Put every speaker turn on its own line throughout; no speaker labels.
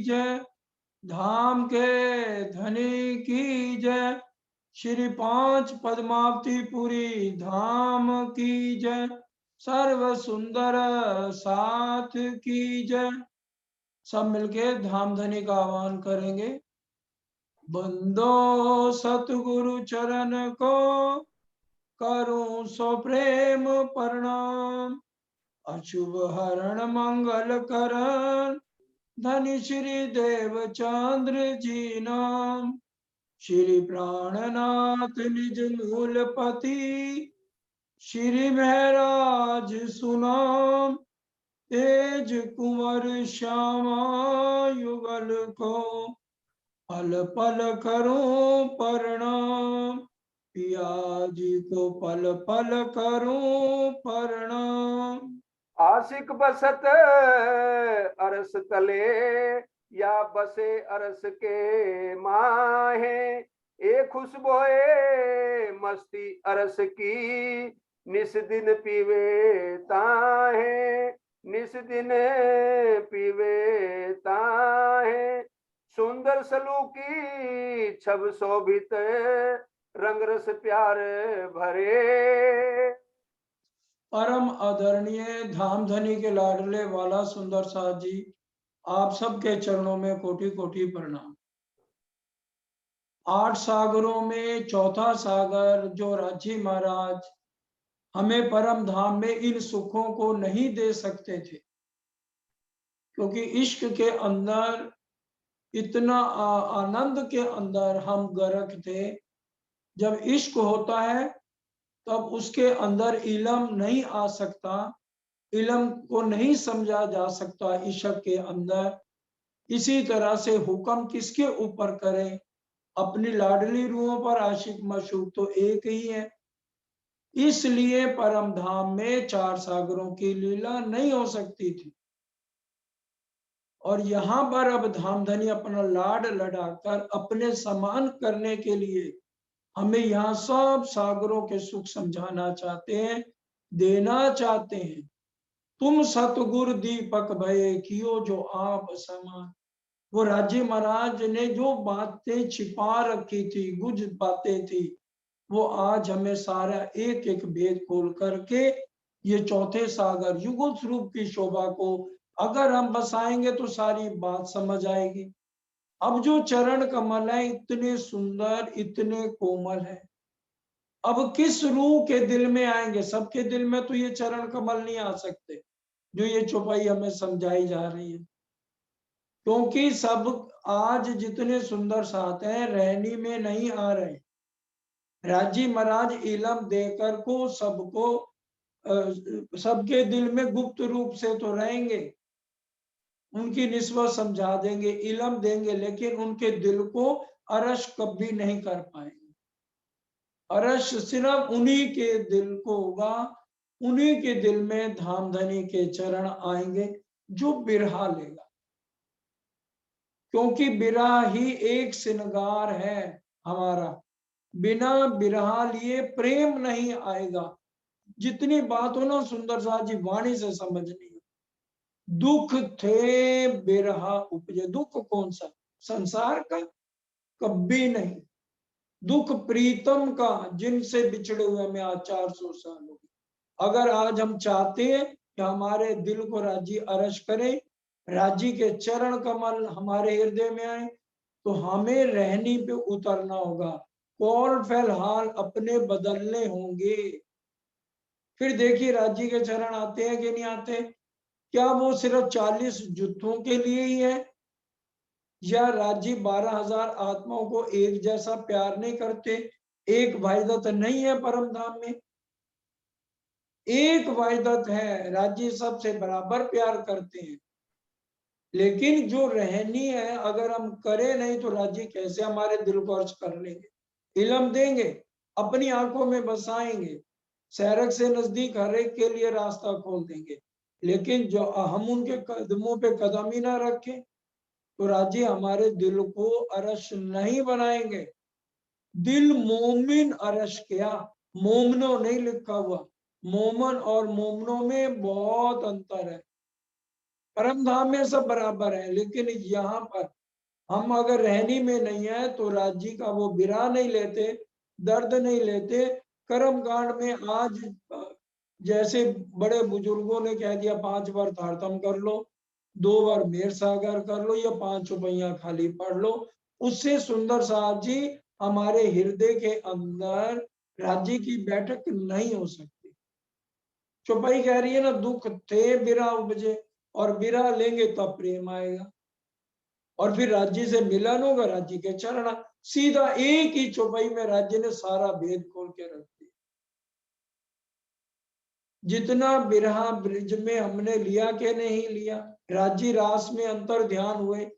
जय, धाम के धनी की जय, श्री पांच पद्मावतीपुरी धाम की जय, सर्व सुंदर साथ की जय। सब मिलके धाम धनी का आह्वान करेंगे। बंदो सतगुरु चरण को, करूं सो प्रेम प्रणाम, अशुभ हरण मंगल करण, धनी श्री देवचंद्र जी नाम। श्री प्राणनाथ निज मूलपति, श्री महराज सुनाम, तेज कुंवर श्यामा युगल को, पल पल करूं प्रणाम, पिया जी को पल पल करूं प्रणाम।
आशिक बसत अरस तले, या बसे अरस के माहे, ए खुशबोए मस्ती अरस की, निस दिन पीवे ताहे, निस दिन पीवे ताहे। सुंदर सलूकी छब शोभित, रंग रस प्यार भरे।
परम आदरणीय धाम धनी के लाडले वाला सुंदर साथ जी, आप सबके चरणों में कोटि कोटि प्रणाम। 8 सागरों में चौथा सागर जो राजी महाराज हमें परम धाम में इन सुखों को नहीं दे सकते थे, क्योंकि इश्क के अंदर इतना आनंद के अंदर हम गर्क थे। जब इश्क होता है तब उसके अंदर इल्म नहीं आ सकता, इल्म को नहीं समझा जा सकता इश्क के अंदर। इसी तरह से हुक्म किसके ऊपर करें, अपनी लाडली रूहों पर। आशिक मशूक तो एक ही है, इसलिए परम धाम में 4 सागरों की लीला नहीं हो सकती थी। और यहाँ पर अब धाम धनी अपना लाड लड़ाकर अपने समान करने के लिए हमें यहाँ सब सागरों के सुख समझाना चाहते हैं, देना चाहते हैं। तुम सतगुरु दीपक भये कियो जो आप समान। वो राजी महाराज ने जो बातें छिपा रखी थी, गुज बातें थी, वो आज हमें सारा एक एक भेद खोल करके ये चौथे सागर युगल स्वरूप की शोभा को अगर हम बसाएंगे तो सारी बात समझ आएगी। अब जो चरण कमल है इतने सुंदर, इतने कोमल है, अब किस रूह के दिल में आएंगे? सबके दिल में तो ये चरण कमल नहीं आ सकते जो ये चौपाई हमें समझाई जा रही है, क्योंकि सब आज जितने सुंदर साथ हैं रहनी में नहीं आ रहे। राजी महाराज इलम देकर को सबको सबके दिल में गुप्त रूप से तो रहेंगे, उनकी निस्बत समझा देंगे, इलम देंगे, लेकिन उनके दिल को अरश कभी नहीं कर पाएंगे। अरश सिर्फ उन्हीं के दिल को होगा, उन्हीं के दिल में धाम धनी के चरण आएंगे जो बिरहा लेगा, क्योंकि बिरहा ही एक श्रृंगार है हमारा। बिना बिरहा लिए प्रेम नहीं आएगा। जितनी बात हो ना सुंदर सा जी वाणी से समझनी है। दुख थे बिरहा उपजे, दुख कौन सा? संसार का? कभी नहीं। दुख प्रीतम का, जिनसे बिछड़े हुए हमें आज 400 साल हो गए। अगर आज हम चाहते हैं कि हमारे दिल को राजी अरश करे, राजी के चरण कमल हमारे हृदय में आए, तो हमें रहनी पे उतरना होगा। कौल फैल हाल अपने बदलने होंगे। फिर देखिए राजी के चरण आते हैं कि नहीं आते? क्या वो सिर्फ 40 जुत्थों के लिए ही है, या राजी 12,000 आत्माओं को एक जैसा प्यार नहीं करते? एक वाहिदत नहीं है परम धाम में? एक वाहिदत है, राजी सबसे बराबर प्यार करते हैं। लेकिन जो रहनी है अगर हम करें नहीं तो राजी कैसे हमारे दिल को अर्ज कर लेंगे, इलम देंगे, अपनी आंखों में बसाएंगे, सैरक से नजदीक हर एक के लिए रास्ता खोल देंगे। लेकिन जो हम उनके कदमों पे कदम ही ना रखें तो राजी हमारे दिल को अरश नहीं बनाएंगे। दिल मोमिन अरश क्या, मोमनो नहीं लिखा हुआ। मोमन और मोमनों में बहुत अंतर है। परम धाम में सब बराबर है, लेकिन यहाँ पर हम अगर रहनी में नहीं है तो राज्य का वो बिरा नहीं लेते, दर्द नहीं लेते। कर्म कांड में आज जैसे बड़े बुजुर्गों ने कह दिया 5 बार तारतम कर लो, 2 बार मेर सागर कर लो, या 5 चौपैया खाली पढ़ लो, उससे सुंदर साहब जी हमारे हृदय के अंदर राज्य की बैठक नहीं हो सकती। चौपाई कह रही है ना, दुख थे बिरा उपजे, और बिरा लेंगे तब प्रेम आएगा, और फिर राज्य से मिलन होगा, राज्य के चरण। सीधा एक ही चौपाई में राज्य ने सारा भेद खोल के रख दिया। जितना बिरहा ब्रिज में हमने लिया के नहीं लिया, राज्य रास में अंतर ध्यान हुए,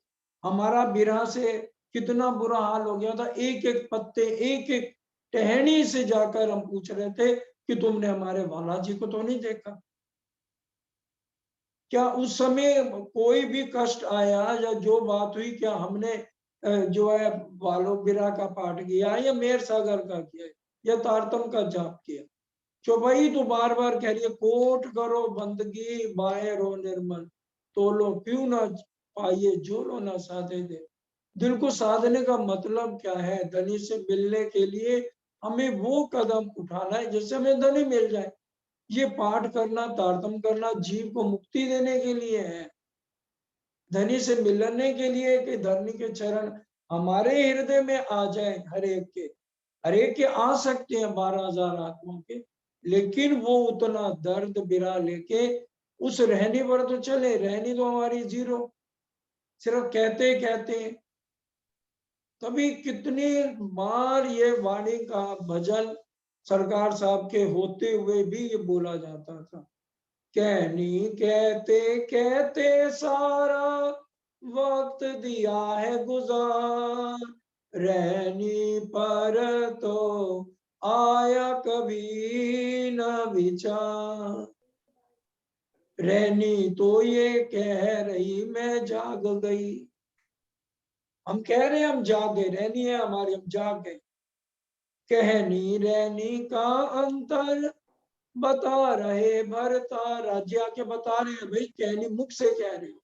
हमारा बिरहा से कितना बुरा हाल हो गया था। एक एक पत्ते, एक एक टहनी से जाकर हम पूछ रहे थे कि तुमने हमारे वाला जी को तो नहीं देखा। क्या उस समय कोई भी कष्ट आया या जो बात हुई, क्या हमने जो है वालो बिरा का पाठ किया, या मेर सागर का किया, या तारतम का जाप किया? चौपाई तो बार बार कह रही है, कोट करो बंदगी बाहे रो निर्मल, तो लो क्यों ना पाइए जो लो ना साधे दे। दिल को साधने का मतलब क्या है? धनी से मिलने के लिए हमें वो कदम उठाना है जिससे हमें धनी मिल जाए। ये पाठ करना, तारतम करना जीव को मुक्ति देने के लिए है, धनी से मिलने के लिए कि धनी के चरण हमारे हृदय में आ जाए। हर एक के आ सकते हैं 12,000 आत्माओं के, लेकिन वो उतना दर्द बिरा लेके उस रहनी पर तो चले। रहनी तो हमारी जीरो, सिर्फ कहते कहते। कभी कितनी बार ये वाणी का भजन सरकार साहब के होते हुए भी ये बोला जाता था, कहनी कहते कहते सारा वक्त दिया है गुजार, रहनी पर तो आया कभी न विचार। रहनी तो ये कह रही मैं जाग गई, हम कह रहे हैं हम जागे, रहनी है हमारी, हम जाग गए। कहनी रहनी का अंतर बता रहे भरता, राज्य आके बता रहे हैं, भाई कहनी मुख से कह रहे हो,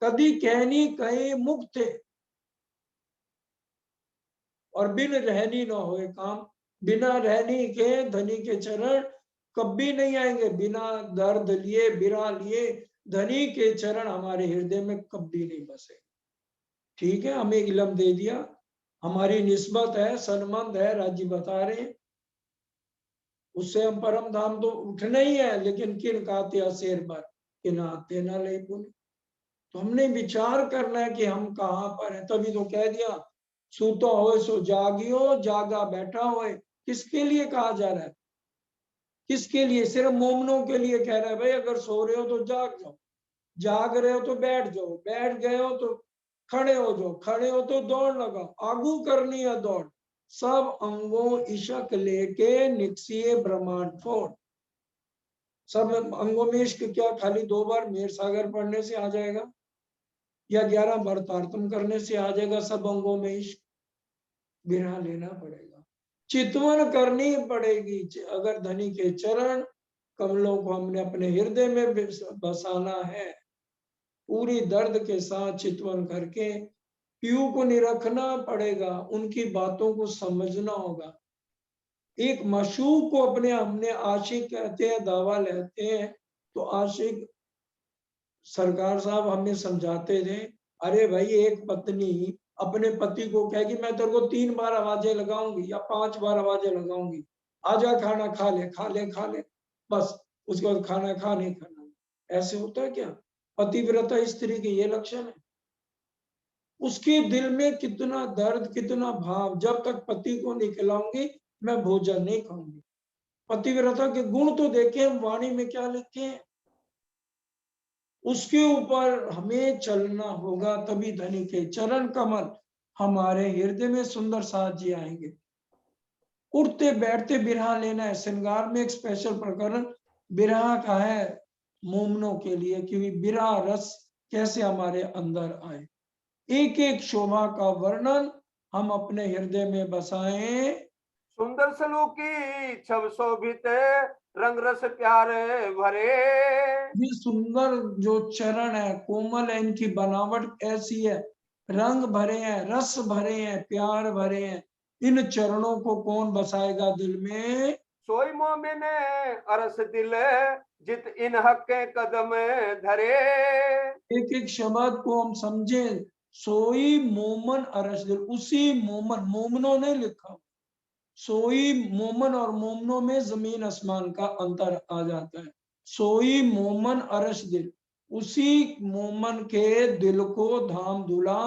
कभी कहनी कहे मुख थे, और बिन रहनी न होए काम। बिना रहनी के धनी के चरण कभी नहीं आएंगे, बिना दर्द लिए बिरा लिए धनी के चरण हमारे हृदय में कभी नहीं बसे। ठीक है, हमें इलम दे दिया, हमारी निस्बत है, सन्मंद है, राज्य बता रहे हैं, उससे हम परम धाम तो उठना ही है, लेकिन किन काते शेर पर कि नाते ना ले पुण्य। तो हमने विचार करना है कि हम कहाँ पर हैं। तभी तो कह दिया, सूतो हो सो जागियो, जागा बैठा होए। किसके लिए कहा जा रहा है? किसके लिए? सिर्फ मोमनों के लिए कह रहा है, भाई अगर सो रहे हो तो जाग जाओ, जाग रहे हो तो बैठ जाओ, बैठ गए हो तो खड़े हो जाओ, खड़े हो तो दौड़ लगाओ, आगू करनी है दौड़। सब अंगों इशक लेके निकसिए ब्रह्मांड फोड़। सब अंगों में इश्क क्या खाली 2 बार मेर सागर पढ़ने से आ जाएगा, या 11 बार तारतम करने से आ जाएगा? सब अंगों में इश्क, बिरहा लेना पड़ेगा, चितवन करनी पड़ेगी। अगर धनी के चरण कमलों को हमने अपने हृदय में बसाना है, पूरी दर्द के साथ चितवन करके पीयू को निरखना पड़ेगा, उनकी बातों को समझना होगा। एक मशूक को अपने हमने आशिक कहते हैं, दावा लेते हैं, तो आशिक सरकार साहब हमें समझाते थे, अरे भाई एक पत्नी अपने पति को कहेगी मैं तेरे को 3 बार आवाजें लगाऊंगी या 5 बार आवाजें लगाऊंगी, आजा खाना खा ले, खा ले, खा ले, बस उसके बाद खाना खा नहीं खाना। ऐसे होता है क्या? पतिव्रता स्त्री के ये लक्षण है। उसके दिल में कितना दर्द, कितना भाव, जब तक पति को नहीं खिलाऊंगी मैं भोजन नहीं खाऊंगी। पतिव्रता के गुण तो देखें हम वाणी में क्या लिखे हैं, उसके ऊपर हमें चलना होगा, तभी धनी के चरण कमल हमारे हृदय में सुंदर साथ जी आएंगे। उठते बैठते बिरहा लेना है। श्रृंगार में एक स्पेशल प्रकरण बिरहा का है मोमनों के लिए, क्योंकि बिरहा रस कैसे हमारे अंदर आए। एक एक शोभा का वर्णन हम अपने हृदय में बसाएं।
सुंदर सलूकी छब शोभित रंग रस प्यार भरे।
ये सुंदर जो चरण है, कोमल है, इनकी बनावट ऐसी है, रंग भरे हैं, रस भरे हैं, प्यार भरे हैं। इन चरणों को कौन बसाएगा दिल में?
सोई मोमिन अरस दिल, जित इन हक के कदम धरे।
एक एक शब्द को हम समझे। सोई मोमन अरश दिल, उसी मोमन, मोमनों ने लिखा, सोई मोमन, और मोमनों में जमीन आसमान का अंतर आ जाता है। सोई मोमन अरश दिल, उसी मोमन के दिल को धाम धूला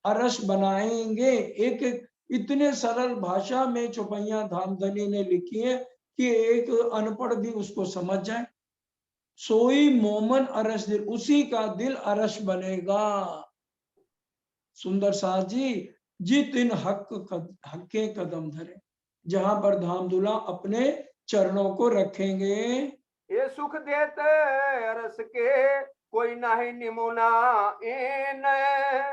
अरश बनाएंगे। एक एक इतने सरल भाषा में चौपैया धामधनी ने लिखी है कि एक अनपढ़ भी उसको समझ जाए। सोई मोमन अरश दिल, उसी का दिल अरश बनेगा। सुंदर साथ जी, जित इन हक के कदम धरे, जहां पर धामधुला अपने चरणों को रखेंगे।
ये सुख देते अरस के, कोई नाही निमुना इन।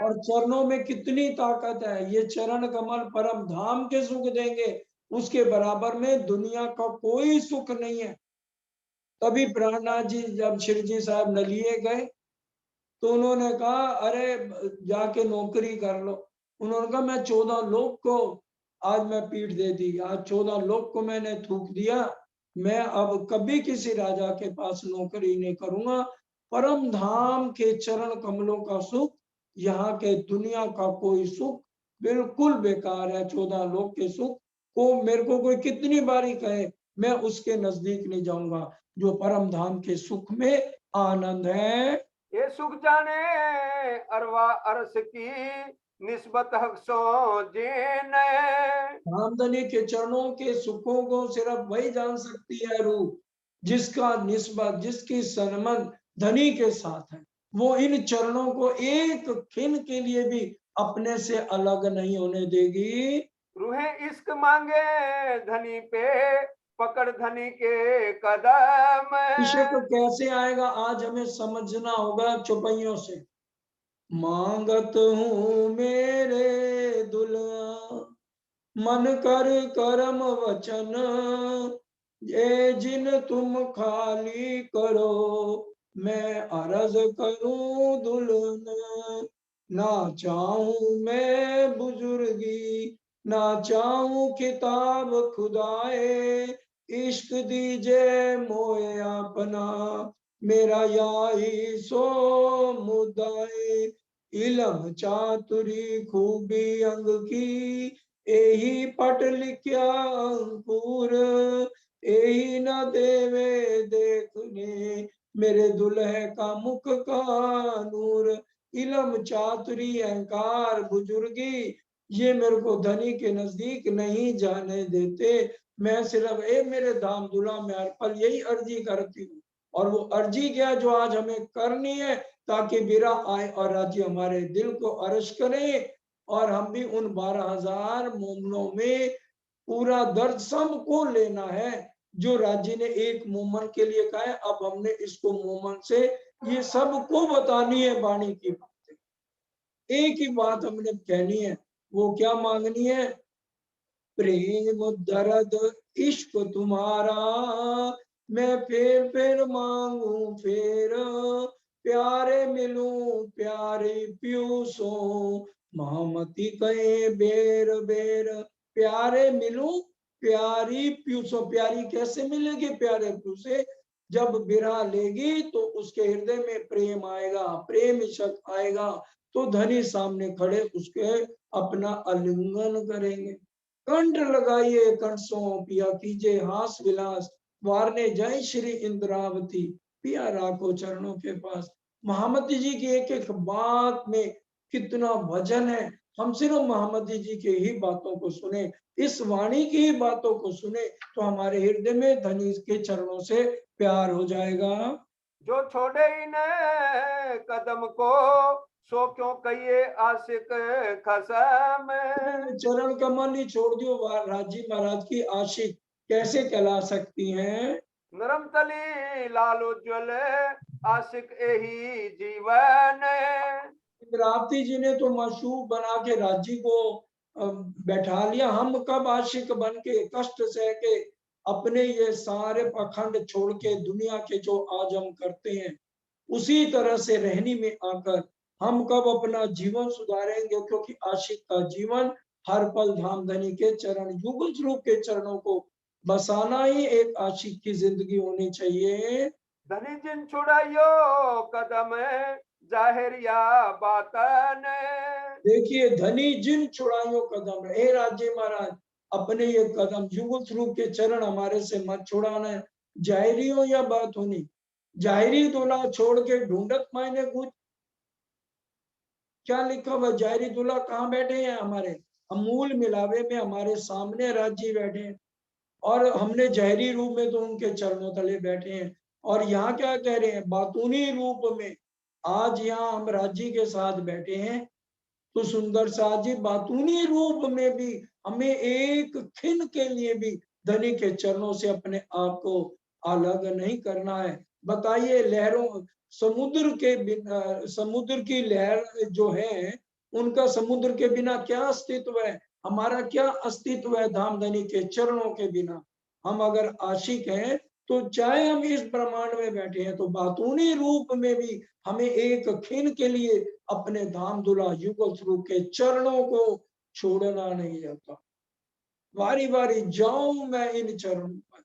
और चरणों में कितनी ताकत है, ये चरण कमल परम धाम के सुख देंगे, उसके बराबर में दुनिया का कोई सुख नहीं है। तभी प्राणनाथ जी जब श्री जी साहब नलिए गए तो उन्होंने कहा, अरे जाके नौकरी कर लो। उन्होंने कहा, मैं 14 लोग को आज मैं पीठ दे दी, आज 14 लोग को मैंने थूक दिया, मैं अब कभी किसी राजा के पास नौकरी नहीं करूंगा। परम धाम के चरण कमलों का सुख, यहाँ के दुनिया का कोई सुख बिल्कुल बेकार है। 14 लोग के सुख को मेरे को कोई कितनी बारी कहे, मैं उसके नजदीक नहीं जाऊंगा। जो परम धाम के सुख में आनंद है,
ये सुख जाने अरवा अरस की, निस्बत हक सो जीन।
रामधनी के चरणों के सुखों को सिर्फ वही जान सकती है रूह, जिसका निस्बत, जिसकी संबंध धनी के साथ है। वो इन चरणों को एक क्षण के लिए भी अपने से अलग नहीं होने देगी।
रूहे इश्क मांगे धनी पे, पकड़ धनी के कदम।
इश्क कैसे आएगा, आज हमें समझना होगा चौपाइयों से। मांगत हूँ मेरे दुल्हा, मन कर करम वचन, ये जिन तुम खाली करो, मैं अरज करूं दुल्हन। ना चाहूं मैं बुजुर्गी, ना चाहूं किताब खुदाए, इश्क दीजे मोए अपना, मेरा याही सो मुदाए। इलम चातुरी खूबी अंग की, एही पट लिखया अंकुर, एही न देवे देखने, मेरे दुल्हे का मुख का नूर। इलम चातुरी अहंकार बुजुर्गी, ये मेरे को धनी के नजदीक नहीं जाने देते। मैं सिर्फ मेरे धाम दुल्हा में हर पल यही अर्जी करती हूँ, और वो अर्जी क्या जो आज हमें करनी है, ताकि बिरा आए और राज्य हमारे दिल को अर्श करे, और हम भी उन 12,000 मोमनों में पूरा दर्द सबको लेना है। जो राज्य ने एक मोमन के लिए कहा है, अब हमने इसको मोमन से ये सबको बतानी है वाणी की बातें। एक ही बात हमने कहनी है, वो क्या मांगनी है? प्रेम दर्द इश्क तुम्हारा, मैं फिर मांगू फिर, प्यारे मिलूं प्यारे प्यूसो, महामती कहे बेर बेर। प्यारे मिलूं प्यारी प्यूसो, प्यारी कैसे मिलेगी प्यारे प्यूसे? जब बिरहा लेगी तो उसके हृदय में प्रेम आएगा, प्रेम इश्क आएगा, तो धनी सामने खड़े उसके अपना आलिंगन करेंगे। कंठ लगाइए कंसों, पिया कीजिए हास विलास, वारने जय श्री इंद्रावती, पिया राखो चरणों के पास। महामती जी की एक एक बात में कितना वजन है। हम सिर्फ महामती जी के ही बातों को सुने, इस वाणी की ही बातों को सुने, तो हमारे हृदय में धनी के चरणों से प्यार हो जाएगा।
जो छोड़े इन कदम को, सो क्यों कहिए आशिक खसम।
चरण कमल ही छोड़ दियो, राजी महाराज की आशिक कैसे कहला सकती हैं?
नरम तली लाल उज्जवल, आशिक यही जीवन।
इंद्रावती जी ने तो मशहूर बना के राजी को बैठा लिया। हम कब आशिक बन के कष्ट सह के अपने ये सारे पाखंड छोड़ के दुनिया के जो आज हम करते हैं उसी तरह से रहनी में आकर हम कब अपना जीवन सुधारेंगे, क्योंकि आशिक का जीवन हर पल धाम धनी के चरण युगल स्वरूप के चरणों को बसाना ही एक आशिक की जिंदगी होनी चाहिए।
धनी जिन छुड़ाइयो कदम जाहिर या बातन।
देखिए, धनी जिन छुड़ाइयो कदम, हे राज्य महाराज अपने ये कदम युगल स्वरूप के चरण हमारे से मत छुड़ाना है। जाहिरी हो या बात होनी, जाहिरी दूल्हा छोड़ के ढूंढत मायने कुछ क्या लिखा हुआ, जाहिरी दूल्हा कहाँ बैठे हैं हमारे, हम मूल मिलावे में हमारे सामने राज्य बैठे हैं और हमने जहरी रूप में तो उनके चरणों तले बैठे हैं। और यहाँ क्या कह रहे हैं, बातूनी रूप में आज यहाँ हम राज्य के साथ बैठे हैं। तो सुंदर साथ जी बातूनी रूप में भी हमें एक खिन के लिए भी धनी के चरणों से अपने आप को अलग नहीं करना है। बताइए, लहरों समुद्र के बिना, समुद्र की लहर जो है उनका समुद्र के बिना क्या अस्तित्व है, हमारा क्या अस्तित्व है धाम धनी के चरणों के बिना। हम अगर आशिक हैं तो चाहे हम इस ब्रह्मांड में बैठे हैं तो बातूनी रूप में भी हमें एक खिन के लिए अपने धाम धुला युगल स्वरूप के चरणों को छोड़ना नहीं जाता। वारी वारी जाऊं मैं इन चरणों पर,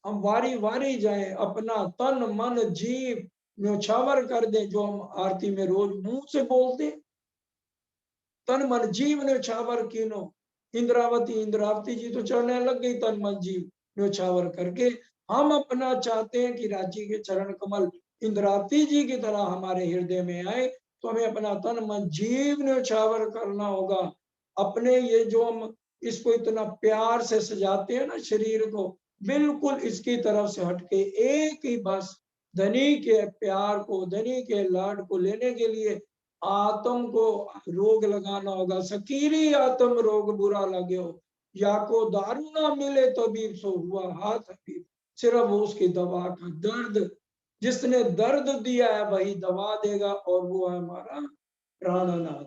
हम वारी वारी जाए, अपना तन मन जीव न्योछावर कर दे, जो हम आरती में रोज मुंह से बोलते, तन मन जीव न्योछावर कीनो। इंद्रावती जी तो चढ़ने लग गई तन मन जीव न्योछावर करके। हम अपना चाहते हैं कि राज्य के चरण कमल इंद्रावती जी की तरह हमारे हृदय में आए, तो हमें अपना तन मन जीव न्योछावर करना होगा। अपने ये जो हम इसको इतना प्यार से सजाते हैं ना शरीर को, बिल्कुल इसकी तरफ से हटके एक ही बस धनी के प्यार को, धनी के लाड को लेने के लिए आत्म को रोग लगाना होगा। सकीरी आत्म रोग बुरा लगे हो, या को दारू ना मिले तबीब सो हुआ हाथ हबीब। सिर्फ उसकी दवा का दर्द, जिसने दर्द दिया है वही दवा देगा, और वो है हमारा प्राणनाथ।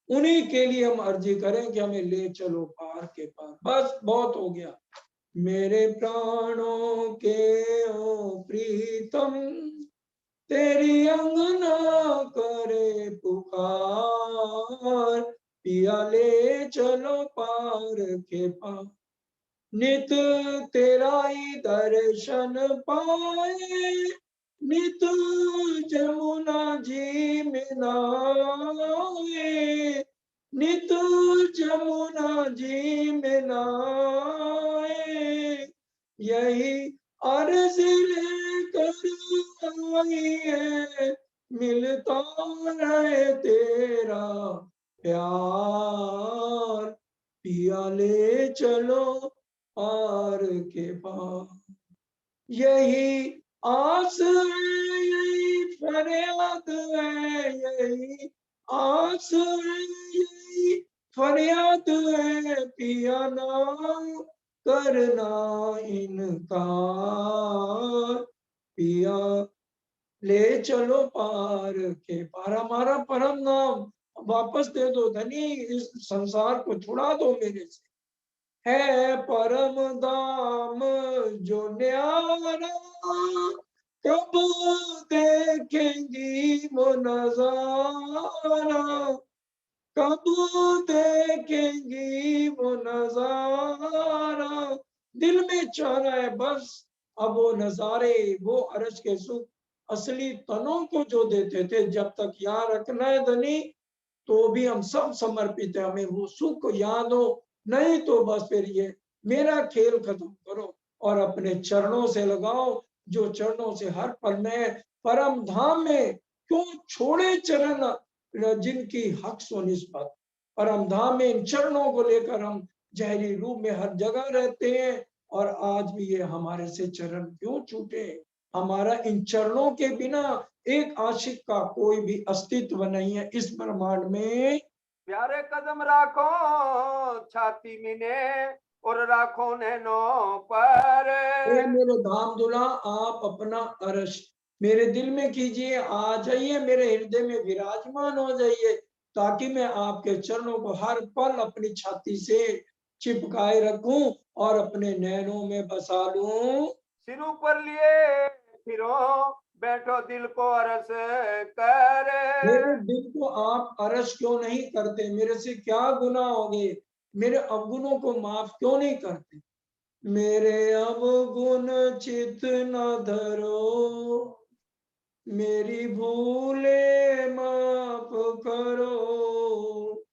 उन्हीं के लिए हम अर्जी करें कि हमें ले चलो पार के पार। बस बहुत हो गया। मेरे प्राणों के ओ प्रीतम, तेरी अंगना करे पुकार, पिया ले चलो पार के पार। नित तेरा ही दर्शन पाए, नित जमुना जी में नहाए, नित जमुना जी में नहाए। यही अर्ज लेकर आई है, मिलता रहे तेरा प्यार, पिया ले चलो पार के पार। यही आस है, यही फरियाद है, यही आस है, यही फरियाद है, पिया ना करना इनकार, पिया ले चलो पार के पार। हमारा परम नाम वापस दे दो धनी, इस संसार को छुड़ा दो मेरे से। है परम धाम जो न्यारा, कब देखेंगी वो नजारा, कब देखेंगी वो नजारा। दिल में चाह रहा है बस अब वो नजारे, वो अर्श के सुख असली तनों को जो देते थे, जब तक यहाँ रखना है धनी तो भी हम सब समर्पित है, हमें वो सुख याद हो। नहीं तो बस फिर ये मेरा खेल खत्म करो और अपने चरणों से लगाओ, जो चरणों से हर पल में परम धाम में क्यों छोड़े चरण, जिनकी हक सो निस्बत। परम धाम में इन चरणों को लेकर हम जहरी रूप में हर जगह रहते हैं, और आज भी ये हमारे से चरण क्यों छूटे। हमारा इन चरणों के बिना एक आशिक का कोई भी अस्तित्व नहीं है इस ब्रह्मांड में।
प्यारे कदम राखो छाती मिने और राखो नैनों पर।
ए मेरे धाम दुला, आप अपना अर्श मेरे दिल में कीजिए, आ जाइए मेरे हृदय में विराजमान हो जाइए, ताकि मैं आपके चरणों को हर पल अपनी छाती से चिपकाए रखूं और अपने नैनों में बसा लूं।
सिर ऊपर लिए फिरो, बैठो दिल को अरस कर।
मेरे दिल को आप अरश क्यों नहीं करते? मेरे से क्या गुनाह हो गए? मेरे अवगुणों को माफ क्यों नहीं करते? मेरे अवगुण चित न धरो, मेरी भूले माफ करो,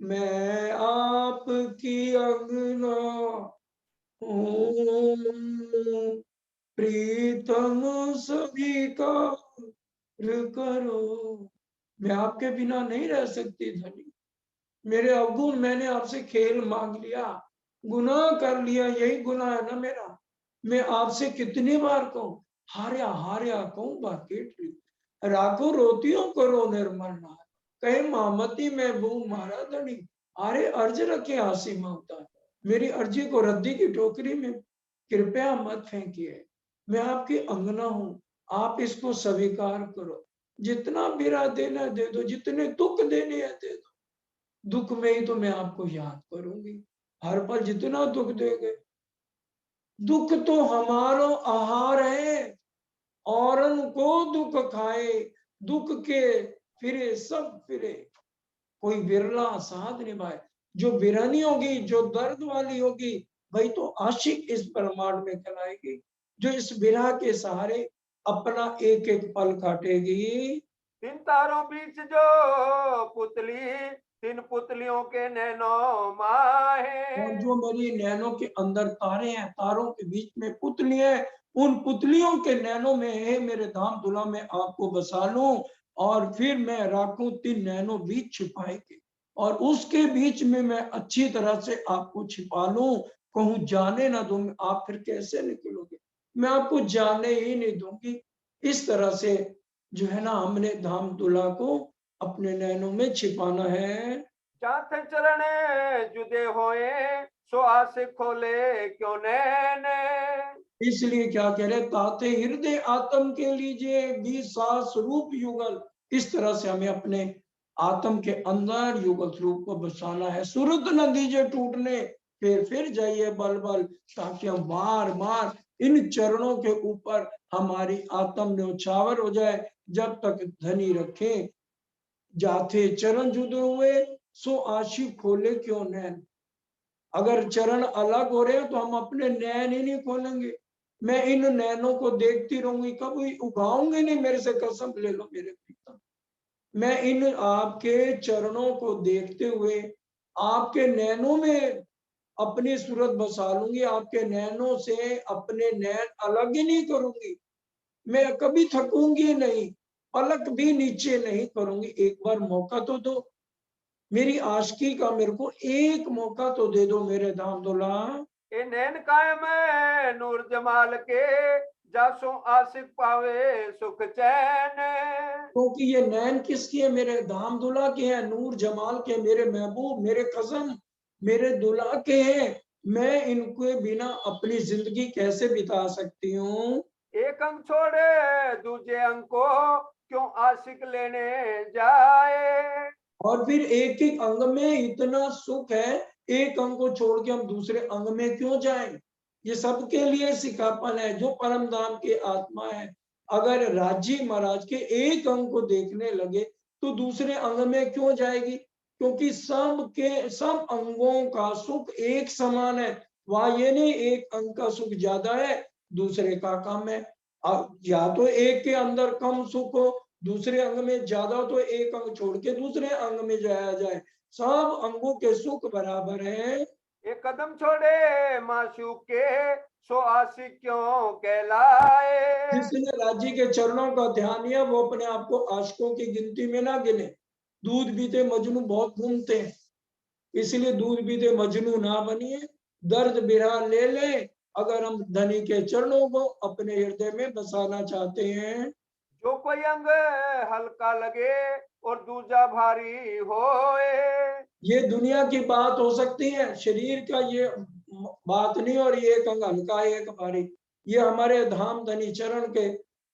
मैं आपकी अंगना हूँ, प्रीतम सभी का करो। मैं आपके बिना नहीं रह सकती धनी। मेरे अवगुण, मैंने आपसे खेल मांग लिया, गुनाह कर लिया, यही गुनाह है ना मेरा। मैं आपसे कितनी बार कहूं, हार्या हार्या कहूं बाकी राखो रोतियों करो निर्मल नार, कहे मामती में बू मारा धनी। अरे अर्ज रखे हासी ममता, मेरी अर्जी को रद्दी की टोकरी में कृपया मत फेंकिए। मैं आपकी अंगना हूं, आप इसको स्वीकार करो। जितना बिरा देना दे दो, जितने दुख देने हैं दे दो। दुख में ही तो मैं आपको याद करूंगी, हर पल जितना दुख देंगे। दुख तो हमारो आहार है, औरन को दुख खाए, दुख के फिरे सब फिरे, कोई विरला साध निभाए। जो बिरहनी होगी, जो दर्द वाली होगी, वही तो आशिक इस ब्रह्मांड में कहलाएगी, जो इस विरह के सहारे अपना एक एक पल काटेगी।
तीन तारों बीच जो पुतली, तीन पुतलियों के नैनों माहे।
और जो मेरी नैनों के अंदर तारे हैं, तारों के बीच में पुतली है, उन पुतलियों के नैनों में है मेरे धाम दुला में आपको बसा लूं, और फिर मैं राखूं तीन नैनों बीच छिपाए के, और उसके बीच में मैं अच्छी तरह से आपको छिपा लूं। कहूं जाने ना दूं, आप फिर कैसे निकलोगे? मैं आपको जाने ही नहीं दूंगी। इस तरह से जो है ना, हमने धाम दुला को अपने नैनों में छिपाना है।
चाथ चरण जुदे होए, सो आस खोले क्यों नैन।
इसलिए क्या कह रहे, ताते हृदय आत्म के लीजिए 20 रूप युगल। इस तरह से हमें अपने आत्म के अंदर युगल स्वरूप को बसाना है। सूरत न दीजिए टूटने, फिर जाइए बल बल, ताकि हम बार बार इन चरणों के ऊपर हमारी आत्म न्योछावर हो जाए। जब तक धनी रखे जाते चरण जुदे हुए, सो आशी खोले क्यों नैन। अगर चरण अलग हो रहे हैं तो हम अपने नैन ही नहीं खोलेंगे। मैं इन नैनों को देखती रहूंगी, कभी उगाऊंगी नहीं, मेरे से कसम ले लो मेरे पिता। मैं इन आपके चरणों को देखते हुए आपके नैनों में अपनी सूरत बसा लूंगी, आपके नैनों से अपने नैन अलग ही नहीं करूंगी। मैं कभी थकूंगी नहीं, पलक भी नीचे नहीं करूंगी। एक बार मौका तो दो, मेरी आशिकी का मेरे को एक मौका तो दे दो मेरे धाम दुला।
ए नैन कायम नूर जमाल के, जासो आशिक पावे सुख चैन।
क्योंकि ये नैन किसकी है? मेरे धाम दुला के हैं, नूर जमाल के, मेरे महबूब, मेरे कसम, मेरे दुला के हैं। मैं इनके बिना अपनी जिंदगी कैसे बिता सकती हूँ?
एक अंग छोड़े दूजे अंग को, क्यों आशिक लेने जाए।
और फिर एक एक अंग में इतना सुख है, एक अंग को छोड़ के हम दूसरे अंग में क्यों जाएं? ये सबके लिए सिखापन है, जो परम धाम की आत्मा है। अगर राजी महाराज के एक अंग को देखने लगे तो दूसरे अंग में क्यों जाएगी? क्योंकि सब अंगों का सुख एक समान है। वहां ये नहीं एक अंग का सुख ज्यादा है, दूसरे का कम है। या तो एक के अंदर कम सुख हो, दूसरे अंग में ज्यादा हो, तो एक अंग छोड़ के दूसरे अंग में जाया जाए। सब अंगों के सुख बराबर है।
एक कदम छोड़े माशूक के, सो आशिक क्यों कहलाए।
जिसने राज्य के चरणों का ध्यान किया, वो अपने आप को आशिकों की गिनती में ना गिने। दूध पीते मजनू बहुत घूमते हैं, इसलिए दूध पीते मजनू ना बनिए। दर्द बिरहा ले ले, अगर हम धनी के चरणों को अपने हृदय में बसाना चाहते हैं।
जो कोई अंग हल्का लगे और दूजा भारी होए।
ये दुनिया की बात हो सकती है, शरीर का ये बात नहीं। और ये एक अंग हल्का है, एक भारी, ये हमारे धाम धनी चरण के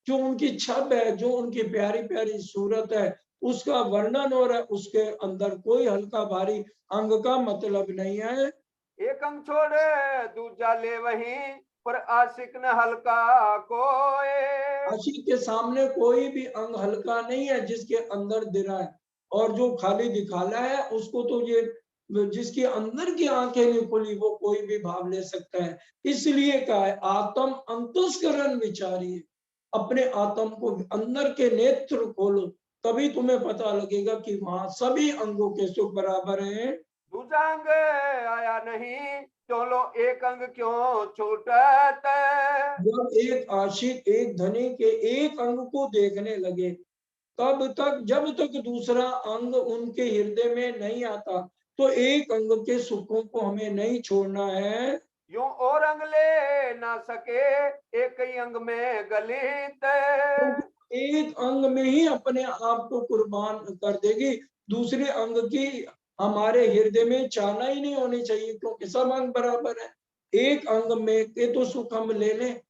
जो उनकी छब है, जो उनकी प्यारी प्यारी सूरत है, उसका वर्णन हो रहा है। उसके अंदर कोई हल्का भारी अंग का मतलब नहीं है।
एक अंग छोड़े दूजा ले वहीं, पर आशिक न हल्का कोई।
आशिक के सामने कोई भी अंग हल्का नहीं है जिसके अंदर दिरा है, और जो खाली दिखाला है उसको तो ये जिसके अंदर की आंखें नहीं खुली वो कोई भी भाव ले सकता है। इसलिए कहा है आत्म अंतस्करण विचारिए, अपने आत्म को अंदर के नेत्र खोलो, तभी तुम्हें पता लगेगा कि वहां सभी अंगों के सुख बराबर हैं।
दूजा अंग आया नहीं, चलो एक अंग क्यों छूटत।
जब एक आशिक एक धनी के एक अंग को देखने लगे, तब तक जब तक दूसरा अंग उनके हृदय में नहीं आता, तो एक अंग के सुखों को हमें नहीं छोड़ना है।
यूं और अंग ले ना सके, एक ही अंग में गलित।
तो एक अंग में ही अपने आप को कुर्बान कर देगी, दूसरे अंग की हमारे हृदय में चाहना ही नहीं होनी चाहिए, क्योंकि सब अंग बराबर है। एक अंग में के तो सुख हम ले लें।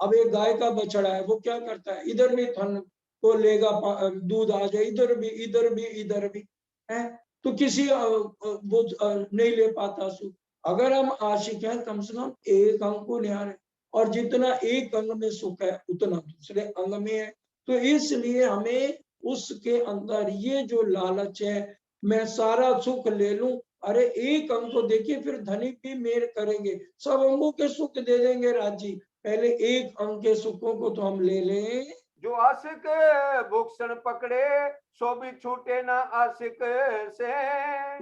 अब एक गाय का बछड़ा है, वो क्या करता है, इधर भी थन को लेगा, दूध आ जाए, इधर भी इधर भी इधर भी है, तो किसी वो नहीं ले पाता सुख। अगर हम आशिक हैं, कम से कम एक अंग को निहारें, और जितना एक अंग में सुख है उतना दूसरे अंग में है। तो इसलिए हमें उसके अंदर ये जो लालच है, मैं सारा सुख ले लूं, अरे एक अंग को देखिए, फिर धनिक भी मेल करेंगे, सब अंगों के सुख दे देंगे राजी, पहले एक अंग के सुखों को तो हम ले लें।
जो आशिक भूषण पकड़े, सो भी छूटे ना आशिक से।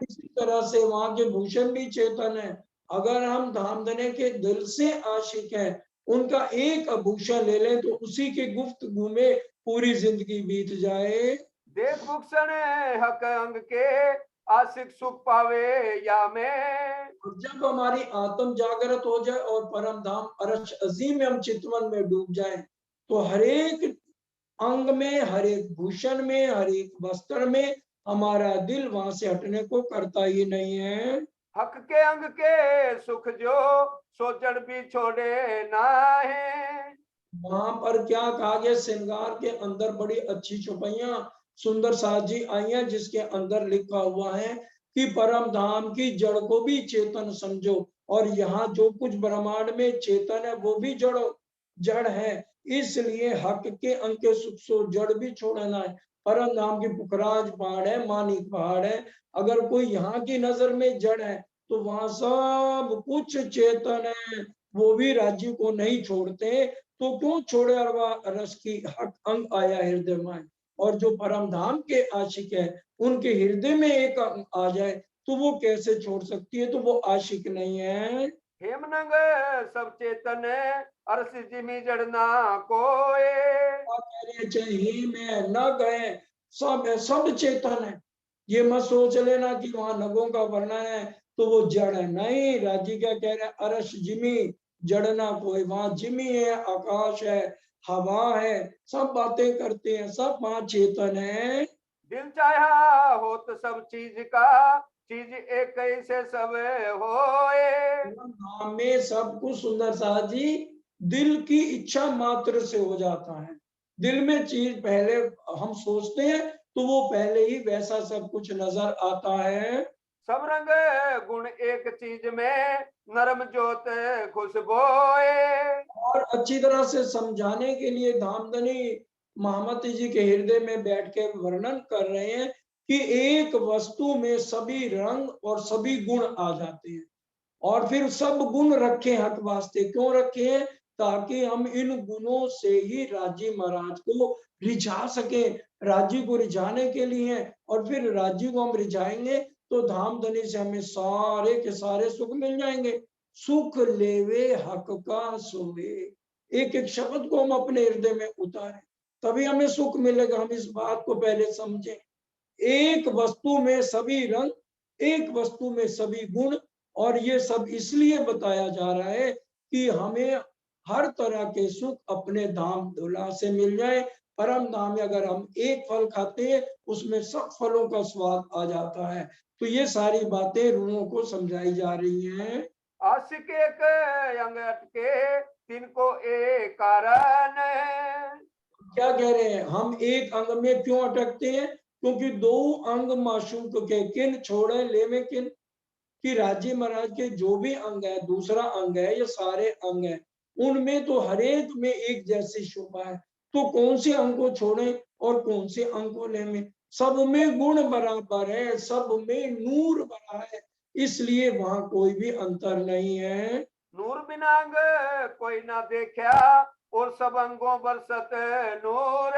इसी तरह से वहां के भूषण भी चेतन है। अगर हम धामधने के दिल से आशिक हैं, उनका एक आभूषण ले लें तो उसी के गुफ्तगू में पूरी जिंदगी बीत जाए।
देख भूषण हक अंग के, आशिक सुख पावे या में।
और जब हमारी आत्म जागृत हो जाए और परम धाम अरश अजीम में हम चितवन में डूब जाए, तो हर एक अंग में, हर एक भूषण में, हर एक वस्त्र में हमारा दिल वहां से हटने को करता ही नहीं है।
हक के अंग के सुख जो, सो जड़ भी छोड़े ना है।
वहां पर क्या कहा गया, श्रृंगार के अंदर बड़ी अच्छी छुपाइयां सुंदर साजी आई हैं, जिसके अंदर लिखा हुआ है कि परम धाम की जड़ को भी चेतन समझो, और यहाँ जो कुछ ब्रह्मांड में चेतन है वो भी जड़ है। इसलिए हक के अंग के सुख सो जड़ भी छोड़ना है। परम धाम की पुखराज पहाड़ है, मानिक पहाड़ है, अगर कोई यहाँ की नजर में जड़ है, तो वहां सब कुछ चेतन है, वो भी राज्य को नहीं छोड़ते। तो क्यों छोड़े अरवा रस की हक अंग आया हृदय में, और जो परम धाम के आशिक है उनके हृदय में एक अंग आ जाए तो वो कैसे छोड़ सकती है, तो वो आशिक नहीं है।
हेमनंग सब चेतन, अर्श जिमी जड़ना कोए।
कह रहे चाहे ही में न गए, सब चेतन है। ये मत सोच लेना कि वहां नगों का वर्णन है तो वो जड़ है, नहीं। राजी क्या कह रहे हैं, अरश जिमी जड़ना कोई, वहां जिमी है, आकाश है, हवा है, सब बातें करते हैं, सब वहां चेतन है।
दिल चाहा हो तो सब चीज का, चीज एक ही से सब होए।
नाम में सब कुछ सुंदर सा जी दिल की इच्छा मात्र से हो जाता है। दिल में चीज पहले हम सोचते हैं तो वो पहले ही वैसा सब कुछ नजर आता है।
सब रंग गुण एक चीज में, नरम जोत खुशबोए।
और अच्छी तरह से समझाने के लिए धामधनी महामती जी के हृदय में बैठ के वर्णन कर रहे हैं कि एक वस्तु में सभी रंग और सभी गुण आ जाते हैं, और फिर सब गुण रखे हक वास्ते, क्यों रखे हैं, ताकि हम इन गुणों से ही राजी महाराज को रिझा सके। राजी को रिझाने के लिए है, और फिर राजी को हम रिझाएंगे तो धामधनी से हमें सारे के सारे सुख मिल जाएंगे। सुख लेवे हक का सोवे, एक एक शब्द को हम अपने हृदय में उतारें, तभी हमें सुख मिलेगा। हम इस बात को पहले समझें, एक वस्तु में सभी रंग, एक वस्तु में सभी गुण, और ये सब इसलिए बताया जा रहा है कि हमें हर तरह के सुख अपने धाम धुला से मिल जाए। परम धाम में अगर हम एक फल खाते हैं उसमें सब फलों का स्वाद आ जाता है। तो ये सारी बातें रूहों को समझाई जा रही हैं।
आशिक एक अंग अटके, तिनको एक कारण।
क्या कह रहे हैं, हम एक अंग में क्यों अटकते हैं, क्योंकि दो अंग माशूक के किन छोड़े ले में किन। कि राजी महाराज के जो भी अंग है, दूसरा अंग है या सारे अंग है, उनमें तो हर एक में एक जैसी शोभा है। तो कौन से अंग को छोड़े और कौन से अंग को लें? सब में गुण बराबर है, सब में नूर भरा है, इसलिए वहां कोई भी अंतर नहीं है।
नूर बिना अंग कोई ना देखा, और सब अंगों बरसत नूर।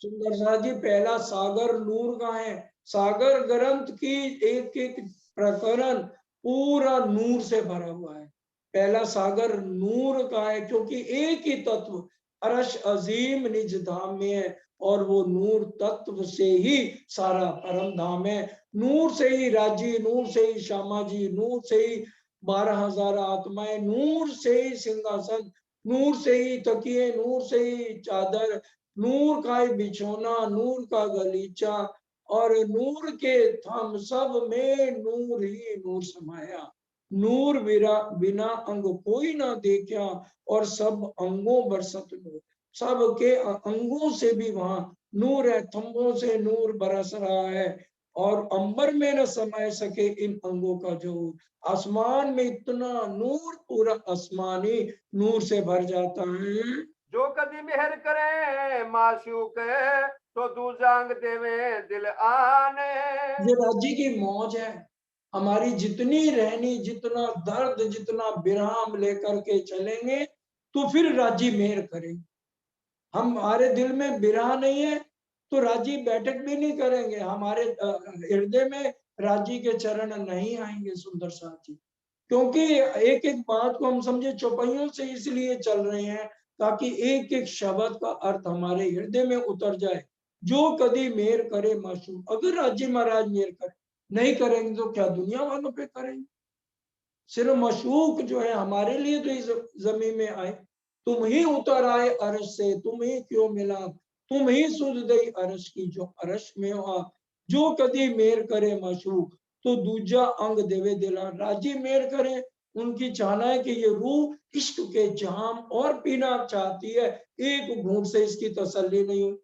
सुंदर सा जी, पहला सागर नूर का है। सागर ग्रंथ की एक एक प्रकरण पूरा नूर से भरा हुआ है। पहला सागर नूर का है, क्योंकि एक ही तत्व अरश अजीम निज धाम में है, और वो नूर तत्व से ही सारा परम धाम है। नूर से ही राजी, नूर से ही श्यामा जी, नूर से ही 12,000 आत्माएं, नूर से ही सिंहासन, नूर से ही तकिए, नूर से ही चादर, नूर का ही बिछोना, नूर का गलीचा, और नूर के थम सब में नूर ही नूर समाया। नूर बिना अंग कोई ना देखा, और सब अंगों बरसत नूर। सब के अंगों से भी वहां नूर है, थंबों से नूर बरस रहा है, और अंबर में न समाये सके इन अंगों का जो। आसमान में इतना नूर, पूरा आसमान ही नूर से भर जाता है।
जो कदी मेहर करे माशूक, तो दूजा अंग देवे दिल आने।
ये राज्य की मौज है। हमारी जितनी रहनी, जितना दर्द, जितना विराम लेकर के चलेंगे, तो फिर राजी मेहर करेंगे। हमारे दिल में विरह नहीं है, तो राजी बैठक भी नहीं करेंगे। हमारे हृदय में राजी के चरण नहीं आएंगे। सुंदर साथ जी, क्योंकि एक एक बात को हम समझे चौपाइयों से इसलिए चल रहे हैं, ताकि एक एक शब्द का अर्थ हमारे हृदय में उतर जाए। जो कभी मेहर करे माशूम, अगर राजी महाराज मेहर करे, नहीं करेंगे तो क्या दुनिया वालों पे करेंगे? सिर्फ मशूक जो है हमारे लिए तो इस जमीन में आए। तुम ही उतर आए अरश से, तुम ही क्यों मिला, तुम ही सुध दई अरश की जो अरश में आ। जो कदी मेर करे मशूक, तो दूजा अंग देवे दिला। राजी मेर करे, उनकी चाहना है कि ये रूह इश्क के जाम और पीना चाहती है, एक घूंट से इसकी तसल्ली नहीं हुई।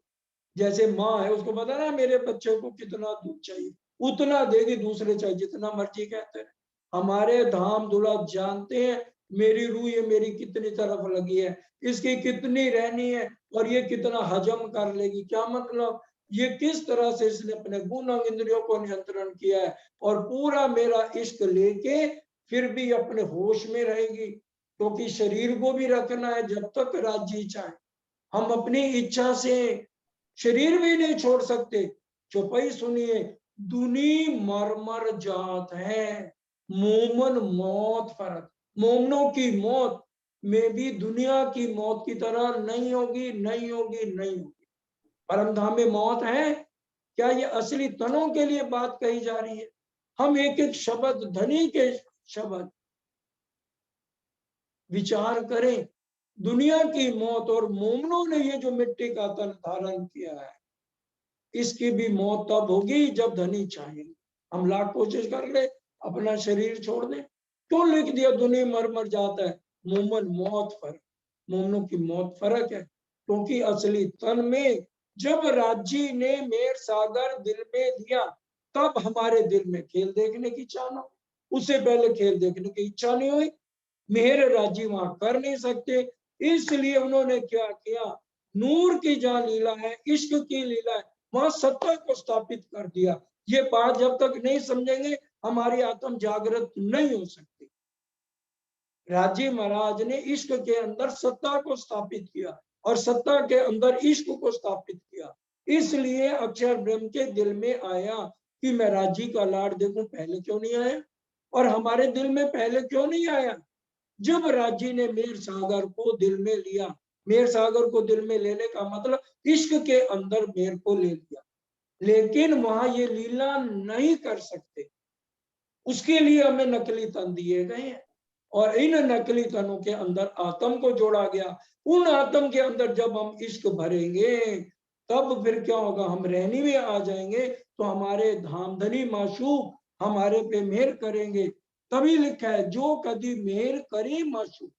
जैसे माँ है, उसको पता ना मेरे बच्चे को कितना दूध चाहिए, उतना देगी, दूसरे चाहिए जितना मर्जी कहते हैं। हमारे धाम दुल्हा जानते हैं मेरी रूह ये मेरी कितनी तरफ लगी है, इसकी कितनी रहनी है, और ये कितना हजम कर लेगी। क्या मतलब, ये किस तरह से इसने अपने गुण अंग इंद्रियों को नियंत्रण किया है, और पूरा मेरा इश्क लेके फिर भी अपने होश में रहेगी, क्योंकि शरीर को भी रखना है जब तक राजी चाहे। हम अपनी इच्छा से शरीर भी नहीं छोड़ सकते। चौपाई सुनिए, दुनी मरमर जात है, मोमन मौत फरक। मोमनों की मौत में भी दुनिया की मौत की तरह नहीं होगी, नहीं होगी, नहीं होगी। परम धाम में मौत है क्या? ये असली तनों के लिए बात कही जा रही है। हम एक एक शब्द, धनी के शब्द विचार करें। दुनिया की मौत, और मोमनों ने ये जो मिट्टी का तन धारण किया है, इसकी भी मौत तब होगी जब धनी चाहेंगे। हम लाख कोशिश कर ले अपना शरीर छोड़ दे, क्यों लिख दिया दुनिया मर मर जाता है? मोमन मौत फर्क, मोमनों की मौत फर्क है, क्योंकि असली तन में जब राजी ने मेर सागर दिल में लिया, तब हमारे दिल में खेल देखने की चाहना, उससे पहले खेल देखने की इच्छा नहीं हुई। मेहर राजी वहां कर नहीं सकते, इसलिए उन्होंने क्या किया? नूर की जहां लीला है, इश्क की लीला है, वहां सत्ता को स्थापित कर दिया। ये बात जब तक नहीं समझेंगे, हमारी आत्म जागृत नहीं हो सकती। राजी महाराज ने इश्क के अंदर सत्ता को स्थापित किया, और सत्ता के अंदर इश्क को स्थापित किया। इसलिए अक्षर ब्रह्म के दिल में आया कि मैं राजी का लाड देखूं। पहले क्यों नहीं आया? और हमारे दिल में पहले क्यों नहीं आया? जब राजी ने मेर सागर को दिल में लिया। मेर सागर को दिल में लेने का मतलब इश्क के अंदर मेर को ले लिया, लेकिन वहां ये लीला नहीं कर सकते। उसके लिए हमें नकली तन दिए गए हैं, और इन नकली तनों के अंदर आत्म को जोड़ा गया। उन आत्म के अंदर जब हम इश्क भरेंगे, तब फिर क्या होगा? हम रहनी में आ जाएंगे, तो हमारे धामधनी माशूक हमारे पे मेहर करेंगे। तभी लिखा है जो कभी मेहर करे माशूक।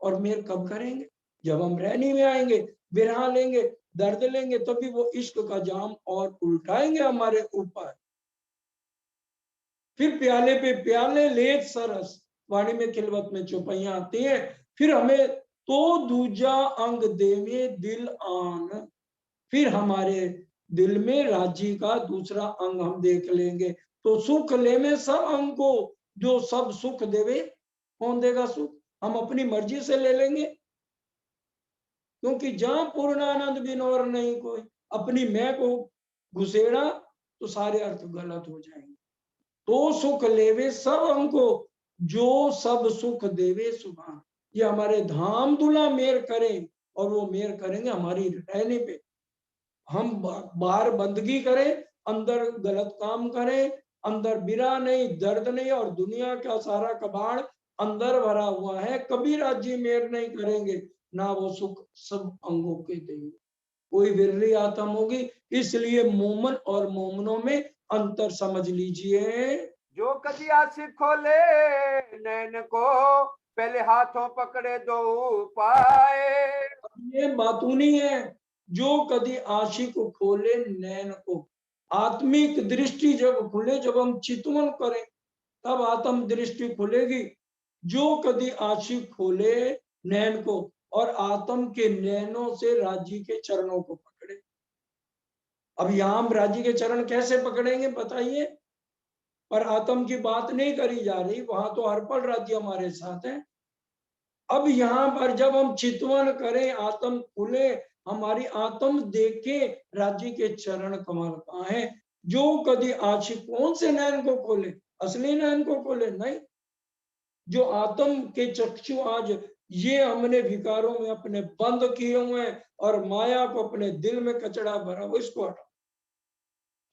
और मेहर कब करेंगे? जब हम रहनी में आएंगे, बिरहा लेंगे, दर्द लेंगे, तभी वो इश्क का जाम और उल्टाएंगे हमारे ऊपर। फिर प्याले पे प्याले लेत सरस, वाणी में खिलवत में चौपाइयां आती हैं। फिर हमें तो दूजा अंग देवे दिल आन, फिर हमारे दिल में राज्य का दूसरा अंग हम देख लेंगे। तो सुख ले में सब अंग को, जो सब सुख देवे। कौन देगा सुख? हम अपनी मर्जी से ले लेंगे, क्योंकि जहां पूर्णानंद बिन और नहीं कोई, अपनी मैं को घुसेड़ा तो सारे अर्थ गलत हो जाएंगे। तो सुख लेवे सब अंग को, जो सब सुख देवे सुभान। ये हमारे धाम दुला मेर करें, और वो मेर करेंगे हमारी रहने पे। हम बाहर बंदगी करें, अंदर गलत काम करें, अंदर बिरा नहीं, दर्द नहीं, और दुनिया का सारा कबाड़ अंदर भरा हुआ है, कभी राज्य मेर नहीं करेंगे, ना वो सुख सब अंगों के देंगे। कोई विरली आत्म होगी। इसलिए मोमन और मोमनों में अंतर समझ लीजिए।
जो कदी आशिक खोले नैन को, पहले हाथों पकड़े दो पाए।
ये बातूनी है, जो कदी आशिक खोले नैन को। आत्मिक दृष्टि जब खुले, जब हम चितवन करें, तब आत्म दृष्टि खुलेगी। जो कदी आशिक खोले नैन को, और आत्म के नैनों से राज्य के चरणों को पकड़े। अब यहां हम राज्य के चरण कैसे पकड़ेंगे बताइए? पर आत्म की बात नहीं करी जा रही, वहां तो हर पल राज्य हमारे साथ है। अब यहाँ पर जब हम चितवन करें, आत्म खुले, हमारी आत्म देखे राज्य के चरण कमल कहाँ है। जो कभी आशिक, कौन से नयन को खोले? असली नयन को खोले नहीं। जो आत्म के चक्षु आज ये हमने विकारों में अपने बंद किए हुए हैं, और माया को अपने दिल में कचड़ा भरा हुआ, इसको हटा,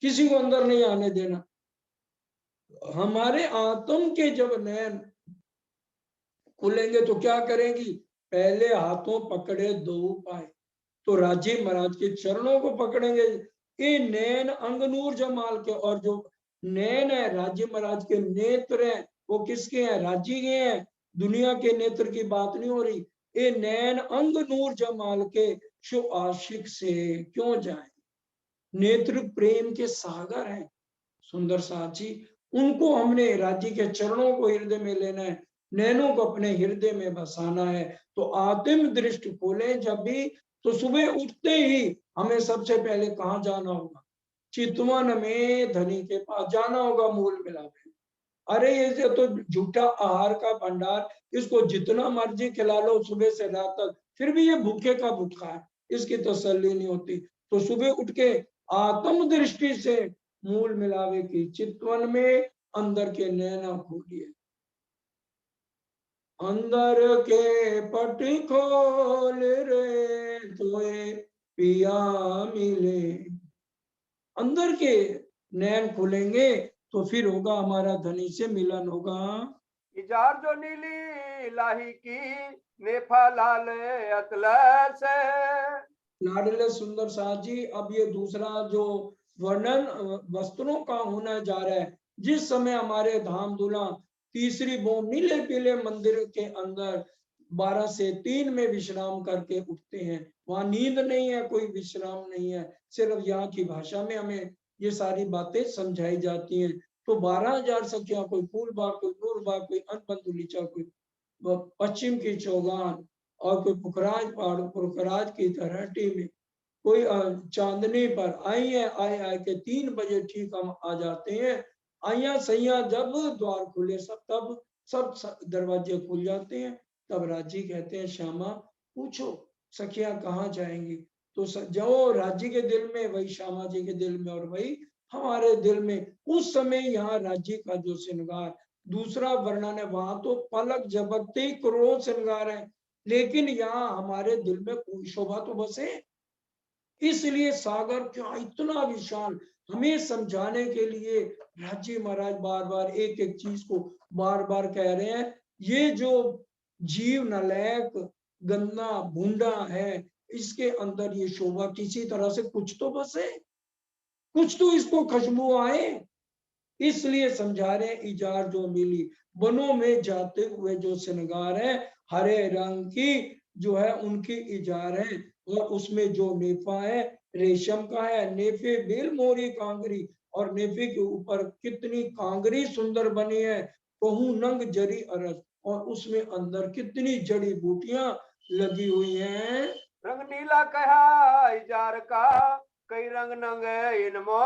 किसी को अंदर नहीं आने देना। हमारे आत्म के जब नयन खुलेंगे तो क्या करेंगी? पहले हाथों पकड़े दो पाए, तो राजी महाराज के चरणों को पकड़ेंगे। ये नैन अंग नूर जमाल के, और जो नैन है राजी महाराज के नेत्र हैं, वो किसके हैं? राजी के हैं। दुनिया के नेत्र की बात नहीं हो रही। ये नैन अंग नूर जमाल के, शो आशिक से क्यों जाए। नेत्र प्रेम के सागर हैं सुंदर साची, उनको हमने राज्य के चरणों को हृदय में लेना है, नैनों को अपने हृदय में बसाना है। तो आत्म दृष्टि खोले जब भी, तो सुबह उठते ही हमें सबसे पहले कहाँ जाना होगा? चितवन में धनी के पास जाना होगा, मूल मिलावे। अरे ये तो झूठा आहार का भंडार, इसको जितना मर्जी खिला लो सुबह से रात तक, फिर भी ये भूखे का भूखा है, इसकी तसल्ली नहीं होती। तो सुबह उठ के आत्म दृष्टि से मूल मिलावे की चितवन में अंदर के नैना खोलिए। अंदर के पट खोल रे, तोए पिया मिले। अंदर के नैन खुलेंगे तो फिर होगा हमारा धनी से मिलन होगा।
इजार जो नीली लाही की, नेफा लाल अतलस।
लाडले सुंदर साथ जी, अब ये दूसरा जो वर्णन वस्त्रों का होना जा रहा है। जिस समय हमारे धाम दुला तीसरी बोम नीले पीले मंदिर के अंदर 12 से 3 में विश्राम करके उठते हैं, वहां नींद नहीं है, कोई विश्राम नहीं है, सिर्फ यहाँ की भाषा में हमें ये सारी बातें समझाई जाती हैं। तो 12,000 सखियां, कोई फूल बाग, कोई नूर बाग, कोई अनबंधुलीचा, कोई पश्चिम की चौगान, और कोई पुखराज पहाड़ पुखराज की तराटी में, कोई चांदनी पर आई है। आए आए के 3 बजे ठीक हम आ जाते हैं। आइया सैया जब द्वार खुले सब, तब सब दरवाजे खुल जाते हैं। तब राजी कहते हैं, श्यामा पूछो सखियां कहाँ जाएंगी? तो जो राजी के दिल में वही श्यामा जी के दिल में, और वही हमारे दिल में। उस समय यहाँ राज्य का जो श्रृंगार, दूसरा वर्णन है, वहां तो पलक झपकते ही करोड़ों श्रृंगार है, लेकिन यहाँ हमारे दिल में कोई शोभा तो बसे। इसलिए सागर क्या इतना विशाल, हमें समझाने के लिए राजी महाराज बार बार एक एक चीज को बार बार कह रहे हैं। ये जो जीव नलायक गंदा भूंडा है, इसके अंदर ये शोभा किसी तरह से कुछ तो बसे, कुछ तो इसको खुशबू आए। इसलिए समझा रहे इजार जो मिली, वनों में जाते हुए जो श्रृंगार है, हरे रंग की जो है उनकी इजार है, और उसमें जो नेफा है रेशम का है। नेफे बेल मोरी कांगरी, और नेफे के ऊपर कितनी कांगरी सुंदर बनी है, कहूं नंग जरी अरस, और उसमें अंदर कितनी जड़ी बूटियां लगी हुई हैं।
रंग नीला कहा इजार का, कई रंग नंग इनमो।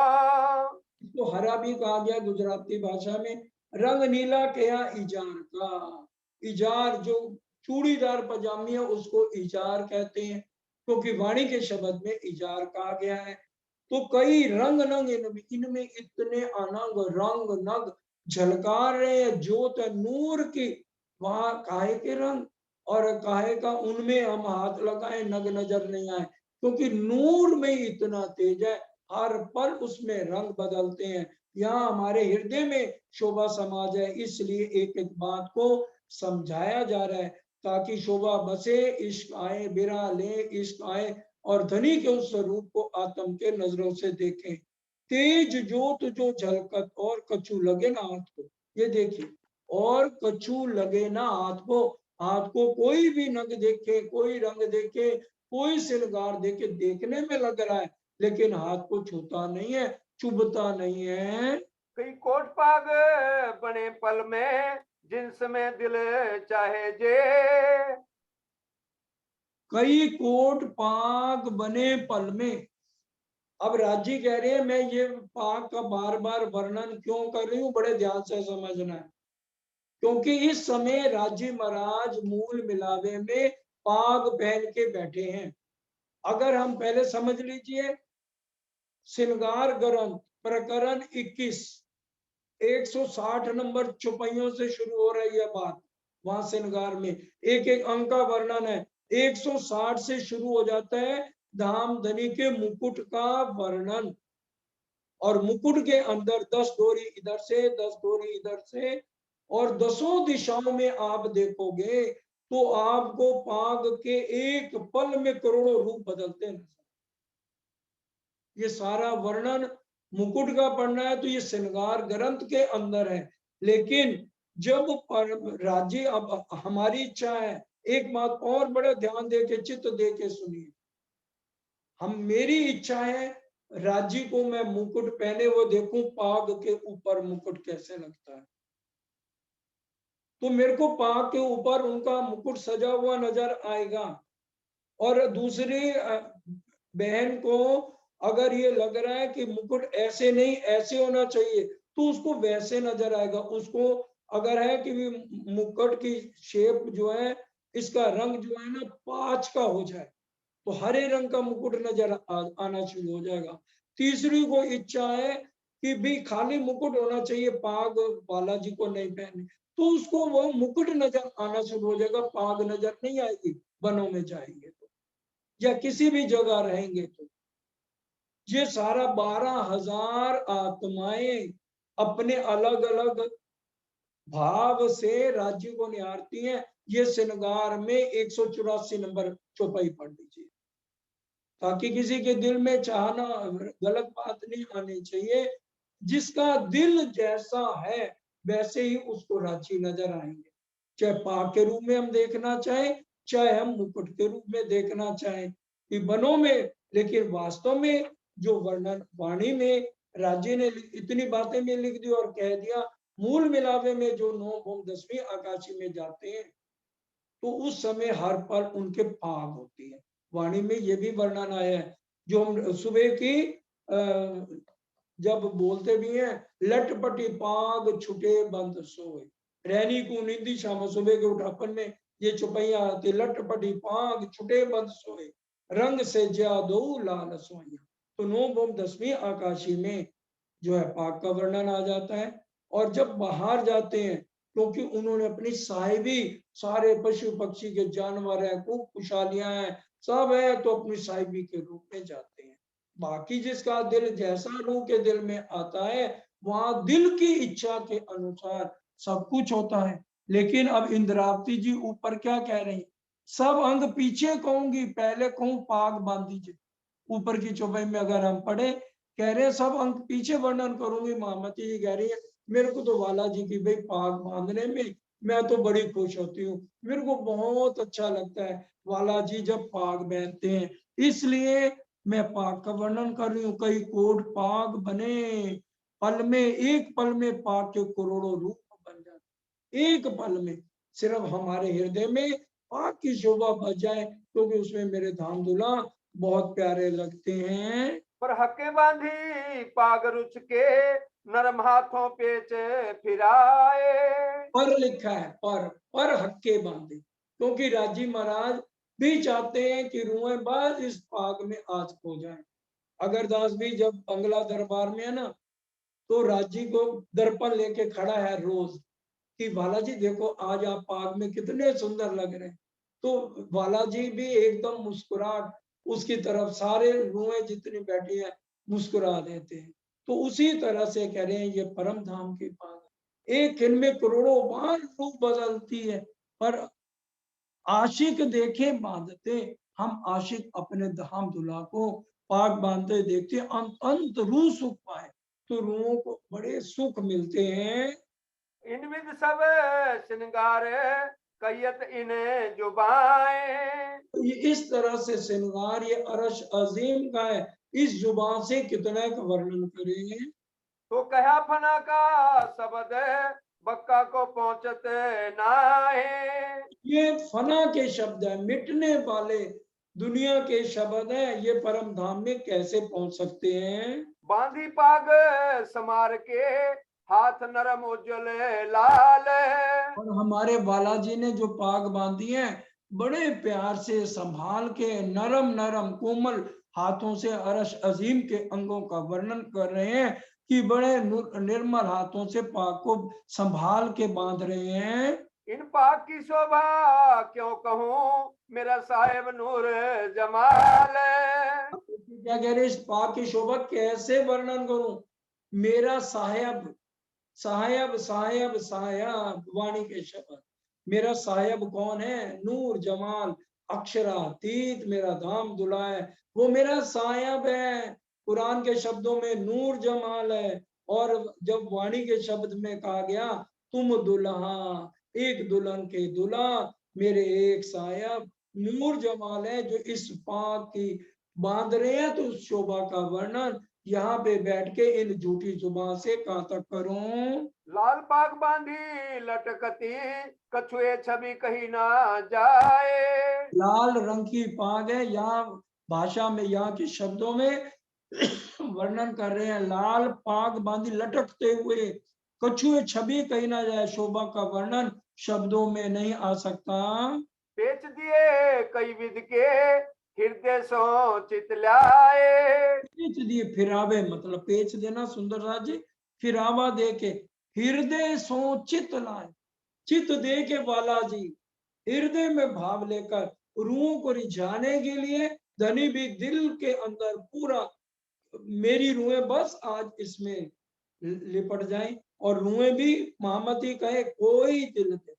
इसको हरा भी कहा गया गुजराती भाषा में। रंग नीला कया इजार का, इजार जो चूड़ीदार पजामी है उसको इजार कहते हैं, क्योंकि वाणी के शब्द में इजार कहा गया है। तो कई रंग नंग इनमें इतने अनंग रंग नग झलका रहे हैं, ज्योत नूर की। वहां काहे के रंग और काहे का उनमें हम हाथ लगाए नग नजर नहीं आए, क्योंकि नूर में इतना तेज है, हर पल उसमें रंग बदलते हैं। यहाँ हमारे हृदय में शोभा समाज है, इसलिए एक एक बात को समझाया जा रहा है, ताकि शोभा बसे, इश्क आए, बिरा ले, इश्क आए, और धनी के उस स्वरूप को आत्म के नजरों से देखें। तेज जोत जो झलकत और कछु लगे ना हाथ को, ये देखिए, और कछु लगे ना हाथ को। हाथ को कोई भी नग देखे, कोई रंग देखे, कोई श्रृंगार देखे, देखने में लग रहा है, लेकिन हाथ को छूता नहीं है, चुभता नहीं है।
कई कोट पाग बने पल में, जिन्स में दिल चाहे जे।
कई कोट पाग बने पल में। अब राजी कह रहे हैं, मैं ये पाग का बार बार वर्णन क्यों कर रही हूँ, बड़े ध्यान से समझना है, क्योंकि इस समय राजी महाराज मूल मिलावे में पाग पहन के बैठे हैं। अगर हम पहले समझ लीजिए, श्रृंगार ग्रंथ प्रकरण 21, 160 नंबर चौपाइयों से शुरू हो रही है बात। वहां श्रृंगार में एक एक अंक का वर्णन है, 160 से शुरू हो जाता है धामधनी के मुकुट का वर्णन, और मुकुट के अंदर 10 डोरी इधर से, 10 डोरी इधर से, और 10 दिशाओं में आप देखोगे तो आपको पाग के एक पल में करोड़ों रूप बदलते हैं। ये सारा वर्णन मुकुट का पढ़ना है तो ये श्रृंगार ग्रंथ के अंदर है। लेकिन जब राज्य, अब हमारी इच्छा है, एक बात और बड़े ध्यान दे के चित्त दे के सुनिए, हम मेरी इच्छा है राज्य को मैं मुकुट पहने वो देखूं, पाग के ऊपर मुकुट कैसे लगता है। तो मेरे को पाग के ऊपर उनका मुकुट सजा हुआ नजर आएगा, और दूसरी बहन को अगर ये लग रहा है कि मुकुट ऐसे नहीं ऐसे होना चाहिए, तो उसको वैसे नजर आएगा। उसको अगर है कि मुकुट की शेप जो है, इसका रंग जो है ना पांच का हो जाए, तो हरे रंग का मुकुट नजर आना शुरू हो जाएगा। तीसरी को इच्छा है कि भी खाली मुकुट होना चाहिए, पाग बालाजी को नहीं पहने, तो उसको वो मुकुट नजर आना शुरू हो जाएगा, पाग नजर नहीं आएगी। वनों में जाएंगे तो या किसी भी जगह रहेंगे तो ये सारा 12,000 आत्माएं अपने अलग अलग भाव से राज्य को निहारती हैं। ये श्रृंगार में 184 नंबर चौपाई पढ़ लीजिए, ताकि किसी के दिल में चाहना गलत बात नहीं आनी चाहिए। जिसका दिल जैसा है वैसे ही उसको रांची नजर आएंगे, चाहे पाक के रूप में हम देखना चाहे, चाहे हम मुकुट के रूप में देखना चाहे, कि बनों में। लेकिन वास्तव में जो वर्णन वाणी में राज्य ने इतनी बातें में लिख दी और कह दिया, मूल मिलावे में जो 9 भूम 10वीं आकाशी में जाते हैं तो उस समय हर पल उनके पाग होती है। वाणी में ये भी वर्णन आया है, जो हम सुबह की जब बोलते भी हैं, लटपटी पाग छुटे बंद सोए, रैनी को निंदी शाम, सुबह के उठापन में ये चौपाइयां आती, लटपटी पाग छुटे बंद सोए, रंग से ज्यादो लाल सोइया। तो 9 भूम 10वीं आकाशी में जो है पाक का वर्णन आ जाता है। और जब बाहर जाते हैं, क्योंकि उन्होंने अपनी साहिबी, सारे पशु पक्षी के जानवर है, खूब खुशहालियां हैं, सब है, तो अपनी साहिबी के रूप में जाते हैं। बाकी जिसका दिल जैसा रूह के दिल में आता है, वहां दिल की इच्छा के अनुसार सब कुछ होता है। लेकिन अब इंद्रावती जी ऊपर क्या कह रही, सब अंग पीछे कहूंगी, पहले कहूं पाग बांध दीजिए। ऊपर की चौपाई में अगर हम पढ़े, कह रहे हैं सब अंक पीछे वर्णन करूंगी। महामती जी कह रही है, मेरे को तो वाला जी की भाई पाग बांधने में मैं तो बड़ी खुश होती हूँ, मेरे को बहुत अच्छा लगता है वाला जी जब पाग बांधते हैं, इसलिए मैं पाग का वर्णन कर रही हूँ। कई कोट पाग बने पल में, एक पल में पाक के करोड़ों रूप बन जाते, एक पल में। सिर्फ हमारे हृदय में पाक की शोभा बच जाए, क्योंकि उसमें मेरे धाम दुल्हा बहुत प्यारे लगते हैं।
पर हके बांधी पाग रुच के नरम हाथों पेच फिराए।
पर लिखा है, पर हक्के बांधे, क्योंकि राजी महाराज भी चाहते हैं कि रुएं बाज इस पाग में आज खो जाए। अगरदास भी जब बंगला दरबार में है ना, तो राजी को दर्पण लेके खड़ा है रोज कि बालाजी देखो आज आप पाग में कितने सुंदर लग रहे हैं। तो बालाजी भी एकदम मुस्कुराहट उसकी तरफ, सारे रुएं जितनी बैठी है मुस्कुरा देते हैं। तो उसी तरह से कह रहे हैं ये परम धाम की पाग है। एक दिन में करोड़ों बार रूप बदलती है, पर आशिक देखे बांधते, हम आशिक अपने धाम दुल्हा को पाग बांधते देखते अंत रूह सुख पाए, तो रूहों को बड़े सुख मिलते हैं।
इन विध सब श्रृंगार कैयत इन्हें जुबाएं।
तो ये इस तरह से श्रृंगार ये अरश अजीम का है, इस जुबान से कितना का वर्णन करें।
तो कहा फना का शब्द बक्का को पहुंचते नाहे।
ये फना के शब्द है, मिटने वाले दुनिया के शब्द हैं, ये परम धाम में कैसे पहुंच सकते हैं।
बांधी पाग समार के हाथ नरम उज्जवल लाल।
और हमारे बालाजी ने जो पाग बांधी है, बड़े प्यार से संभाल के नरम नरम कोमल हाथों से अरश अजीम के अंगों का वर्णन कर रहे हैं कि बड़े निर्मल हाथों से पाग को संभाल के बांध रहे हैं।
इन पाक की शोभा क्यों कहूँ मेरा साहेब नूर जमाल।
क्या कह रहे, इस पाक की शोभा कैसे वर्णन करूं, मेरा साहेब, साहेब साहेब साहेब वाणी के शब्द। मेरा साहेब कौन है, नूर जमाल अक्षरातीत मेरा धाम दुल्हा है, वो मेरा साहेब है। कुरान के शब्दों में नूर जमाल है, और जब वाणी के शब्द में कहा गया तुम दुल्हा, एक दुल्हन के दुल्हा मेरे एक साहेब नूर जमाल है, जो इस पाक की बांध रहे हैं, तो उस शोभा का वर्णन यहाँ पे बैठ के इन झूठी जुबान से कहाँ तक करूं।
लाल पाग बांधी लटकती कछुए छवि कहीं ना जाए।
लाल रंग की पाग है, यहाँ भाषा में, यहाँ के शब्दों में वर्णन कर रहे हैं, लाल पाग बांधी लटकते हुए कछुए छवि कहीं ना जाए, शोभा का वर्णन शब्दों में नहीं आ सकता।
बेच दिए कई विध के हृदय सो चितलाए।
पेच दिए, फिरावे मतलब पेच देना सुंदर राज जी, फिरावा दे के हृदय सो चित लाए, चित दे के बालाजी हृदय में भाव लेकर रूहों को रिझाने के लिए, धनी भी दिल के अंदर पूरा, मेरी रूहें बस आज इसमें लिपट जाएं, और रूहें भी महामती कहे कोई दिल दे,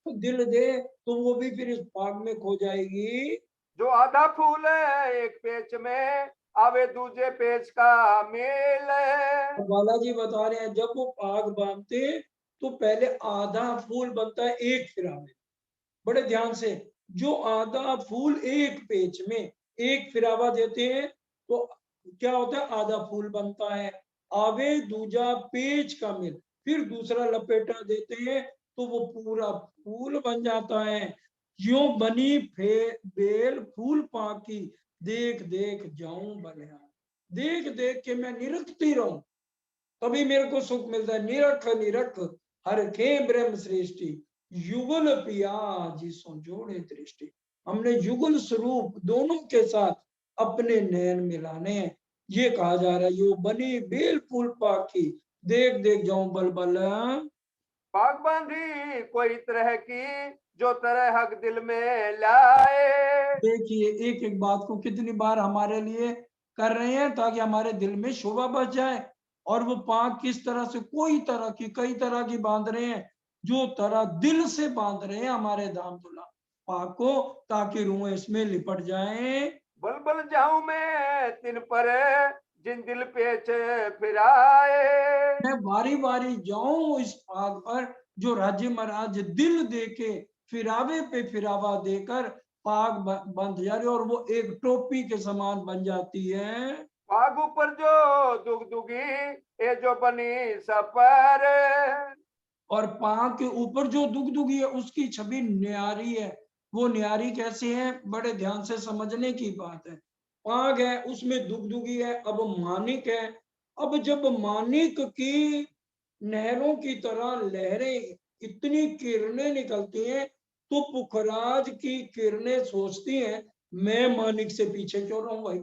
दिल दे तो वो भी फिर इस पाग में खो जाएगी।
जो आधा फूल है एक पेच में आवे दूजे पेच का मेल।
बालाजी बता रहे हैं जब वो पाग बांधते तो पहले आधा फूल बनता है एक फिरा में, बड़े ध्यान से, जो आधा फूल एक पेच में एक फिरावा देते हैं तो क्या होता है, आधा फूल बनता है, आवे दूजा पेच का मिल, फिर दूसरा लपेटा देते हैं तो वो पूरा फूल बन जाता है। यो बनी बेल फूल पाकी, देख देख जाऊं बलिहान, देख देख के मैं निरखती रहूं, तभी मेरे को सुख मिलता है। निरख निरख हर खे ब्रह्म सृष्टि, युगल पिया जिसो जोड़े दृष्टि। हमने युगल स्वरूप दोनों के साथ अपने नयन मिलाने हैं, ये कहा जा रहा है। यो बनी बेल फूल पाखी, देख देख जाऊं बल बल।
पाग बांधी कोई तरह की जो तरह हक दिल में लाए।
देखिए एक एक बात को कितनी बार हमारे लिए कर रहे हैं, ताकि हमारे दिल में शोभा बच जाए। और वो पाक किस तरह से, कोई तरह की, कई तरह की बांध रहे हैं, जो तरह दिल से बांध रहे हैं हमारे धाम दुल्हा पाक को, ताकि रूहें इसमें लिपट जाएं।
बल बल जाऊं मैं तिन पर जिन दिल पेच फिराए।
मैं बारी बारी जाऊं इस पाग पर, जो राज्य महाराज दिल देके फिरावे पे फिरावा देकर पाग बंध जा रही, और वो एक टोपी के समान बन जाती है।
पाग ऊपर जो दुगदुगी ये जो बनी सपर।
और पाग के ऊपर जो दुगदुगी है उसकी छवि न्यारी है। वो न्यारी कैसे है, बड़े ध्यान से समझने की बात है। पाग है, उसमें दुगदुगी है, अब मानिक है। अब जब मानिक की नहरों की तरह लहरें, इतनी किरणें निकलती हैं, तो पुखराज की किरणें सोचती हैं मैं मानिक से पीछे क्यों रहूं भाई।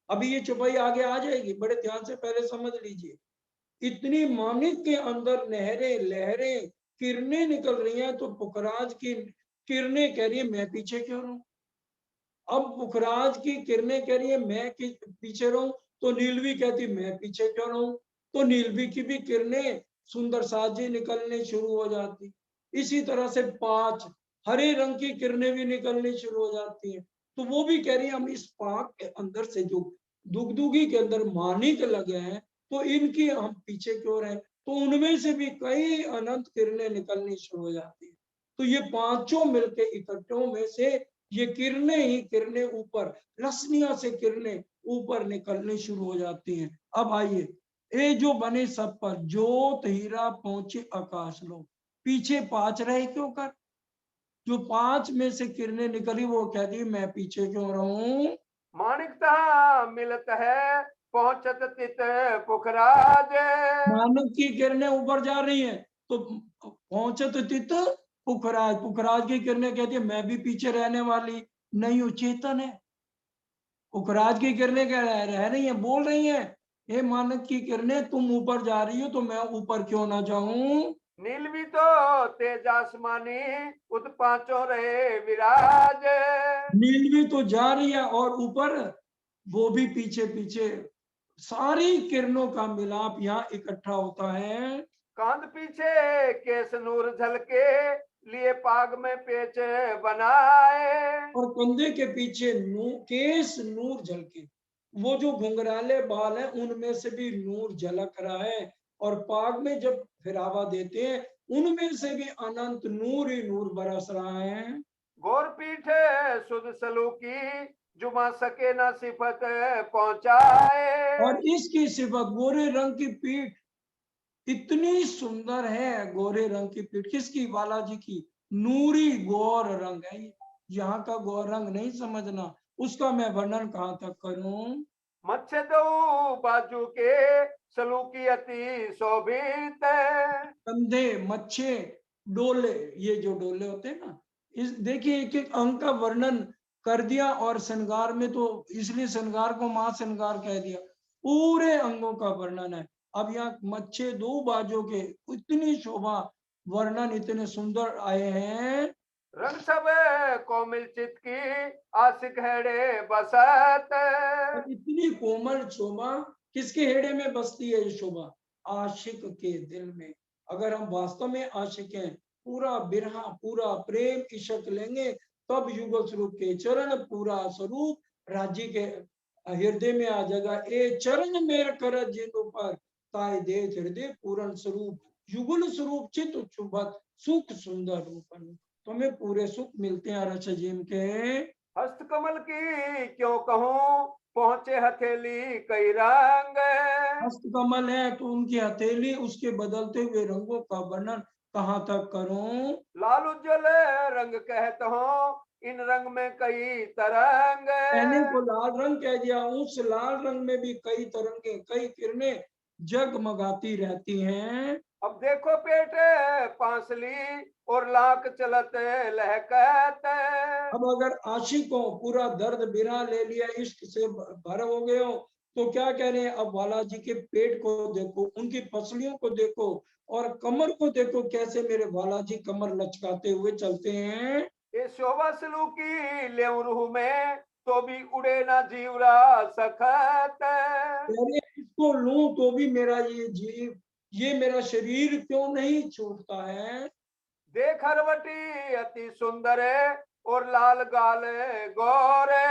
अभी ये चौपाई आगे आ जाएगी, बड़े ध्यान से पहले समझ लीजिए। इतनी मानिक के अंदर नहरें, लहरें, किरणें निकल रही हैं, तो पुखराज की किरणें कह रही है मैं पीछे क्यों रहूं। अब पुखराज की किरणें कह रही है मैं पीछे रहूं, तो नीलवी कहती मैं पीछे क्यों रहूं। तो नीलवी की भी किरणें सुंदर साजी निकलनी शुरू हो जाती। इसी तरह से 5 हरे रंग की किरणें भी निकलनी शुरू हो जाती हैं। तो वो भी कह रही है हम इस पाक के अंदर से जो दुगदुगी के अंदर मानिक लगे हैं, तो इनकी हम पीछे क्यों रहे। तो उनमें से भी कई अनंत किरणें निकलनी शुरू हो जाती है। तो ये पांचों मिलके इकट्ठों में से ये किरणें ही किरणें ऊपर, रश्मियां से किरणें ऊपर निकलनी शुरू हो जाती हैं। अब आइए, ये जो बने सब पर ज्योत हीरा पहुंचे आकाश लो। पीछे 5 रहे क्यों कर। जो 5 में से किरणें निकली वो कहती मैं पीछे क्यों रहूं।
माणिकता मिलत है पहुंचत तित पुखराज।
मानव की किरणें ऊपर जा रही हैं, तो पहुंचत तित पुखराज, पुखराज की किरणें कहती है मैं भी पीछे रहने वाली नहीं हूं, चेतन है। पुखराज की किरणें कह रह रही हैं, बोल रही हैं हे मानव की किरणें तुम ऊपर जा रही हो तो मैं ऊपर क्यों ना जाऊं।
नीलवी तो तेज आसमानी उत पांचों रहे विराज।
नीलवी तो जा रही है और ऊपर वो भी पीछे पीछे। सारी किरणों का मिलाप यहाँ इकट्ठा होता है।
कांध पीछे केस नूर झलके लिए पाग में पेच बनाए।
और कंधे के पीछे केस नूर झलके, वो जो घुंघराले बाल हैं उनमें से भी नूर झलक रहा है। और पाग में जब फिरावा देते हैं उनमें से भी अनंत नूर ही नूर बरस रहा है।
गोर पीठे सुध सलूकी जुमा सके न सिफत पहुंचाए।
और इसकी सिफत गोरे रंग की पीठ इतनी सुंदर है। गोरे रंग की पीठ किसकी, बालाजी की। नूरी गौर रंग है ये। यहाँ का गौर रंग नहीं समझना, उसका मैं वर्णन कहाँ तक करूं।
मच्छे दो बाजू के सलूकी अति शोभित।
कंधे, मच्छे, डोले, ये जो डोले होते हैं ना, इस देखिए एक एक अंग का वर्णन कर दिया। और श्रृंगार में तो इसलिए श्रृंगार को महा श्रृंगार कह दिया, पूरे अंगों का वर्णन है। अब यहाँ मच्छे दो बाजों के इतनी शोभा, वर्णन इतने सुंदर आए हैं।
रंग सब कोमिल चित की आशिक हेड़े बसत।
और इतनी कोमल शोभा किसके हेड़े में बसती है ये शोभा, आशिक के दिल में। अगर हम वास्तव में आशिक हैं, पूरा बिरहा पूरा प्रेम इश्क लेंगे, तब युगल स्वरूप के चरण पूरा स्वरूप राज्य के हृदय में आ जाएगा। ए चरण मेर कर जिन पर ताय दे हृदय पूर्ण स्वरूप, युगल स्वरूप चित शुभत सुख सुंदर रूपन। तुम्हें पूरे सुख मिलते हैं रच जिम के।
हस्त कमल की क्यों कहूं पहुंचे हथेली कई रंग।
हस्त कमल है तो उनकी हथेली, उसके बदलते हुए रंगों का वर्णन कहाँ तक करूं।
लाल उज्जवल रंग कहत हो इन रंग में कई तरंग।
कहने को लाल रंग कह दिया, उस लाल रंग में भी कई तरंगे, कई किरणें जगमगाती रहती हैं।
अब देखो पेट पांसली और लाख चलत लहकत।
अब अगर आशिकों पूरा दर्द बिरा ले लिया, इश्क से भर हो गए हो, तो क्या कह रहे हैं, अब बालाजी के पेट को देखो, उनकी पसलियों को देखो, और कमर को देखो, कैसे मेरे बालाजी कमर लचकाते हुए चलते हैं।
ये शोभा सलूकी ले रूह में तो भी उड़े ना जीवरा सखत।
अरे इसको लूं तो भी मेरा ये जीव, ये मेरा शरीर क्यों नहीं छूटता है।
देख हरवटी अति सुंदर और लाल गाल गोरे।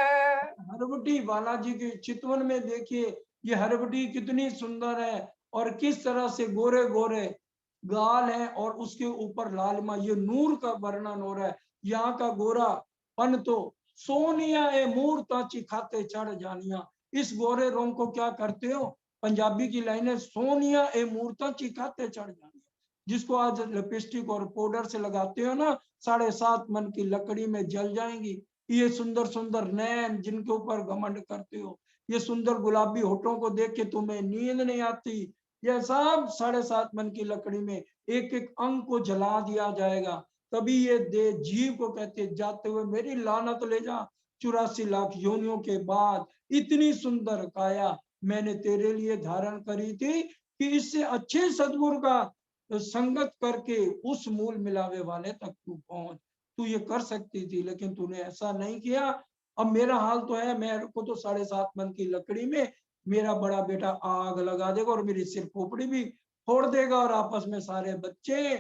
हरवटी बालाजी के चितवन में देखिए, ये हरवटी कितनी सुंदर है, और किस तरह से गोरे गोरे गाल है, और उसके ऊपर लालिमा, ये नूर का वर्णन हो रहा है। यहाँ का गोरा पन तो सोनिया ए मूर्ता चिखाते चढ़ जानिया। इस गोरे रंग को क्या करते हो? पंजाबी की लाइन है, सोनिया ए मूर्ता चिखाते चढ़ जाएंगे। जिसको आज लिपस्टिक और पाउडर से लगाते हो ना, 7.5 मन की लकड़ी में जल जाएंगी। ये सुंदर सुंदर नैन जिनके ऊपर घमंड करते हो, ये सुंदर गुलाबी होठों को देख के तुम्हें नींद नहीं आती, यह सब 7.5 मन की लकड़ी में एक एक अंग को जला दिया जाएगा। तभी ये दे जीव को कहते, जाते हुए मेरी लानत ले जा, 84 लाख योनियों के बाद इतनी सुंदर काया मैंने तेरे लिए धारण करी थी कि इससे अच्छे सदगुरु का संगत करके उस मूल मिलावे वाले तक तू पहुंच। तू ये कर सकती थी, लेकिन तूने ऐसा नहीं किया। अब मेरा हाल तो है, मेरे को तो 7.5 मन की लकड़ी में मेरा बड़ा बेटा आग लगा देगा और मेरी सिर खोपड़ी भी फोड़ देगा, और आपस में सारे बच्चे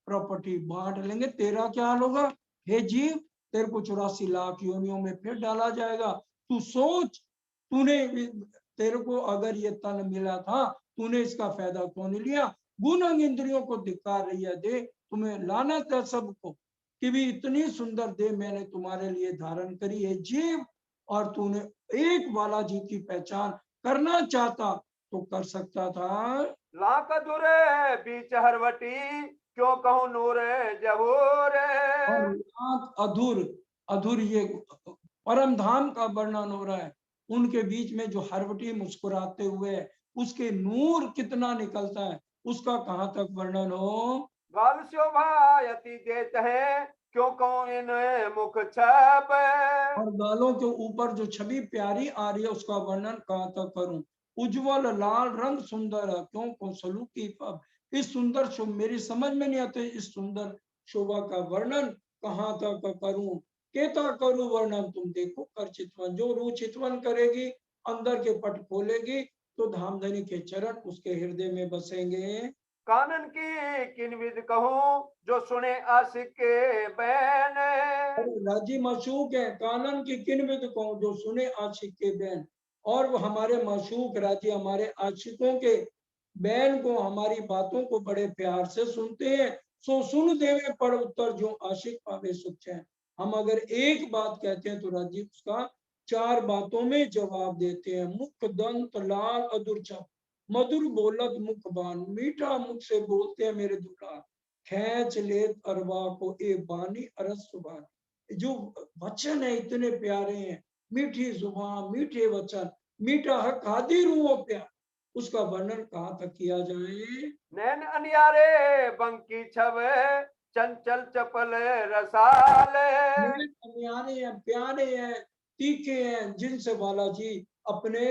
प्रॉपर्टी बांट लेंगे। तेरा क्या हाल होगा? हे जीव, तेरे को 84 लाख योनियों में फिर डाला जाएगा। तू सोच, तूने, तेरे को अगर ये तन मिला था, तूने इसका फायदा क्यों नहीं लिया? गुण अंग इंद्रियों को धिक्कार रही है दे, तुम्हें लानत है सबको कि भी इतनी सुंदर दे मैंने तुम्हारे लिए धारण करी है जीव, और तूने एक बालाजी की पहचान करना चाहता तो कर सकता था।
लाख अधूरे बीच हरवटी, क्यों कहूँ नूर जहूर।
और लाख अधूर, अधूर ये परम धाम का वर्णन हो रहा है। उनके बीच में जो हरवटी मुस्कुराते हुए उसके नूर कितना निकलता है, उसका कहाँ तक वर्णन हो।
गाल शोभायति देत है, क्यों कहूँ इन मुख छप।
और गालों के ऊपर जो छवि प्यारी आ रही है उसका वर्णन कहाँ तक करूं। उज्जवल लाल रंग सुंदर है, क्यों को सलूकी पब। इस सुंदर शोभा मेरी समझ में नहीं आते, इस सुंदर शोभा का वर्णन कहाँ तक करूं। केता करूं वर्णन, तुम देखो कर चितवन। जो रू चितवन करेगी, अंदर के पट खोलेगी, तो धामधनी के चरण उसके हृदय में बसेंगे।
कानन की किन विद कहूँ, जो सुने आशिक के बैन।
राजी माशूक है, कानन की किन विद को जो सुने आशिक के बैन। और वो हमारे माशूक राजी हमारे आशिकों के बैन को, हमारी बातों को बड़े प्यार से सुनते हैं। सो सुन देवे पड़ उत्तर, जो आशिक पावे सुख चैन। हम अगर एक बात कहते हैं तो राजी उसका 4 बातों में जवाब देते हैं। मुख दंत लाल अधुर छप, मधुर बोलत मुख बान। मीठा मुख से बोलते हैं मेरे दुल्हा, खेच लेत अरवा को ए बानी अरस सुबान। जो वचन है इतने प्यारे हैं, मीठी जुबान, मीठे वचन, मीठा हक हादिर हुआ प्यार, उसका वर्णन कहाँ तक किया जाए।
नैन अनियारे बंकी छब, चंचल चपल रसाल।
प्यारे हैं, प्यारे हैं, तीखे हैं, जिनसे बालाजी अपने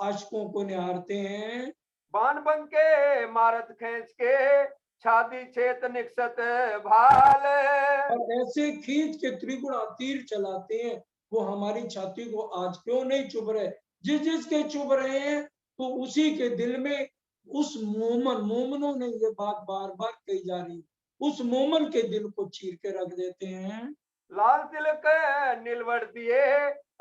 आशिकों को निहारते हैं।
बान बंके मारत खींच के, छादी छेत निकसत भाल।
और ऐसे खींच के त्रिगुणा तीर चलाते हैं, वो हमारी छाती को आज क्यों नहीं चुभ रहे? जिस जिसके चुभ रहे हैं, तो उसी के दिल में उस मोमन, मोमनों ने ये बात बार बार कही जा रही, उस मोमन के दिल को चीर के रख देते हैं।
लाल तिलक नीलवर दिए,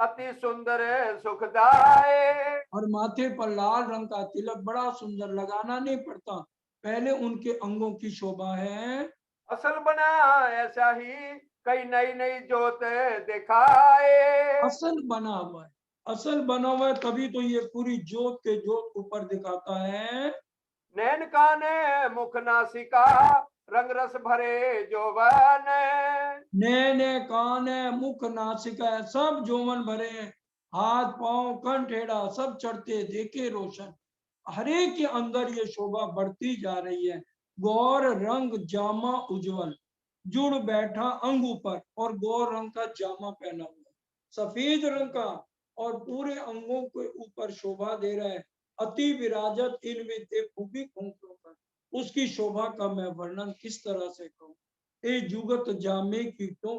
अति सुंदर सुखदाए।
और माथे पर लाल रंग का तिलक बड़ा सुंदर, लगाना नहीं पड़ता, पहले उनके अंगों की शोभा है।
असल बना ऐसा ही, कई नई नई जोत दिखाए।
असल बना हुआ है, असल बना हुआ है, तभी तो ये पूरी जोत के जोत ऊपर दिखाता है।
नैन काने मुख नासिका, रंग रस भरे जोवन।
नैने कान है, मुख नासिका है, सब जोवन भरे हैं। हाथ पांव कंठ हेड़ा सब चढ़ते देखे रोशन। हरे के अंदर ये शोभा बढ़ती जा रही है। गौर रंग जामा उज्जवल, जुड़ बैठा अंग ऊपर, और गौर रंग का जामा पहना हुआ, सफेद रंग का, और पूरे अंगों के ऊपर शोभा दे रहा है। अति विराजत इन विद्य खूबी खूंखों पर, उसकी शोभा का मैं वर्णन किस तरह से कहूँ। ए जुगत जामे की क्यों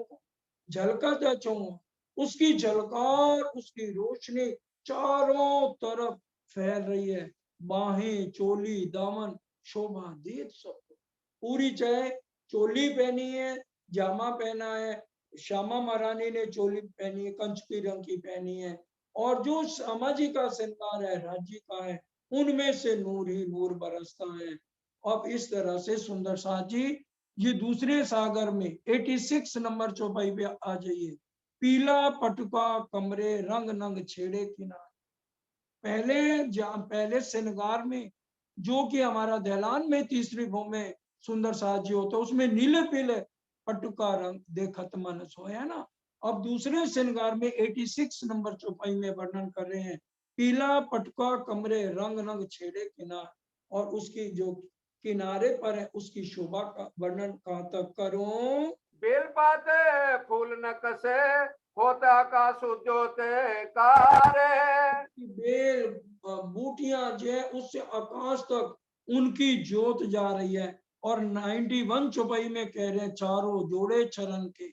झलकत चौं, उसकी झलकार, उसकी रोशनी चारों तरफ फैल रही है। बाहें, चोली, दामन शोभा दे सबको। पूरी चाहे चोली पहनी है, जामा पहना है, श्यामा महारानी ने चोली पहनी है, कंचकी रंग की पहनी है, और जो समाजी का श्रृंगार है, राज्य का है, उनमें से नूर ही नूर बरसता है। अब इस तरह से सुंदर साथ जी, ये दूसरे सागर में 86 नंबर चौपाई पे आ जाइए। पीला पटुका कमरे, रंग नंग छेड़े किनारे, पहले श्रृंगार में जो कि हमारा दहलान में तीसरी भूमि में सुंदर साजी होता है, उसमें नीले पीले पटुका रंग देखत मन सोया ना। अब दूसरे श्रृंगार में 86 नंबर चौपाई में वर्णन कर रहे हैं, पीला पटुका कमरे रंग रंग छेड़े किनार, और उसकी जो किनारे पर है उसकी शोभा का वर्णन कहाँ तक करूं।
बेलपात फूल न कसे होता आकाश उद्योते कारे।
बेल बूटियां जो है उससे आकाश तक उनकी जोत जा रही है। और 91 चौपाई में कह रहे हैं, चारों जोड़े चरण के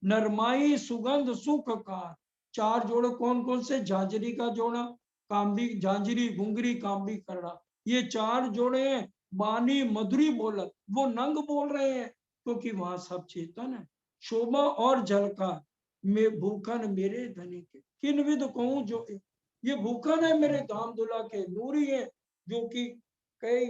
नरमाई सुगंध सुख का। चार जोड़े कौन कौन से? झांझरी का जोड़ा, काम्बी झांझरी, घुंगरी, काम्बी, करड़ा, ये चार जोड़े हैं। बानी मधुरी बोलत, वो नंग बोल रहे हैं क्योंकि वहां सब चेतन है। शोभा और झलका में भूखन मेरे धनी के, किन विद कहूं जो ये भूखन है मेरे धाम दुला के नूरी है, जो कि कई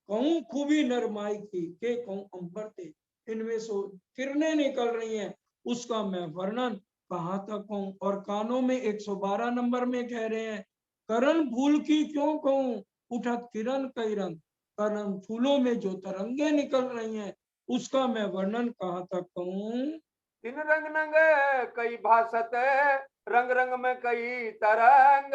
कहूं खूबी नरमाई की के कहूं अंबर थे, इनमें से किरणें निकल रही हैं, उसका मैं वर्णन कहाँ तक कहूं। और कानों में 112 नंबर में कह रहे हैं, करण फूल की क्यों कहूं उठत किरण कई रंग, करण फूलों में जो तरंगे निकल रही हैं उसका मैं वर्णन कहाँ तक कहूं।
तीन रंग नंग कई भासत रंग रंग में कई तरंग।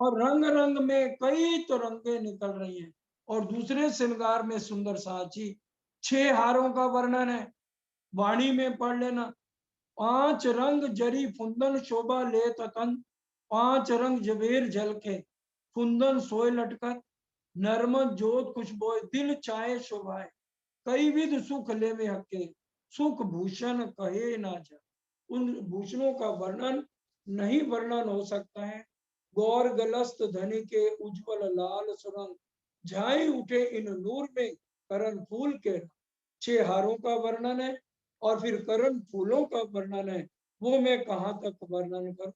और रंग रंग में कई तरंगे निकल रही हैं। और दूसरे श्रृंगार में सुंदर साची 6 हारों का वर्णन है, वाणी में पढ़ लेना। 5 रंग जरी फुंदन शोभा ले ततन, 5 रंग जवेर झलके फुंदन सोए लटकत, नरमत जोत खुशबोए दिल चाहे शोभाए, कई विध सुख ले में हके सुख भूषण कहे ना जा। उन भूषणों का वर्णन नहीं वर्णन हो सकता है। गौर गलस्त धनी के उज्जवल लाल सुरंग, झाई उठे इन नूर में करण फूल के। 6 हारों का वर्णन है और फिर करण फूलों का वर्णन है, वो मैं कहाँ तक वर्णन करूं।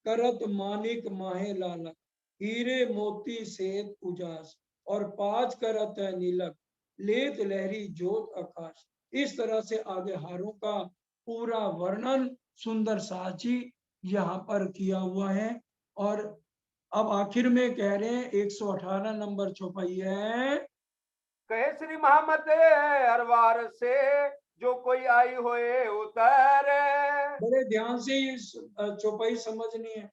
करत मानिक माहे लालक, हीरे मोती सेत उजास, और 5 करत है नीलक, लेत लहरी जोत आकाश। इस तरह से आगे हारों का पूरा वर्णन सुंदर साची यहाँ पर किया हुआ है। और अब आखिर में कह रहे हैं 118 नंबर चौपाई है,
कहे श्री महामत अरवार से जो कोई आई होए उतारे।
बड़े ध्यान से ये चौपाई समझनी है।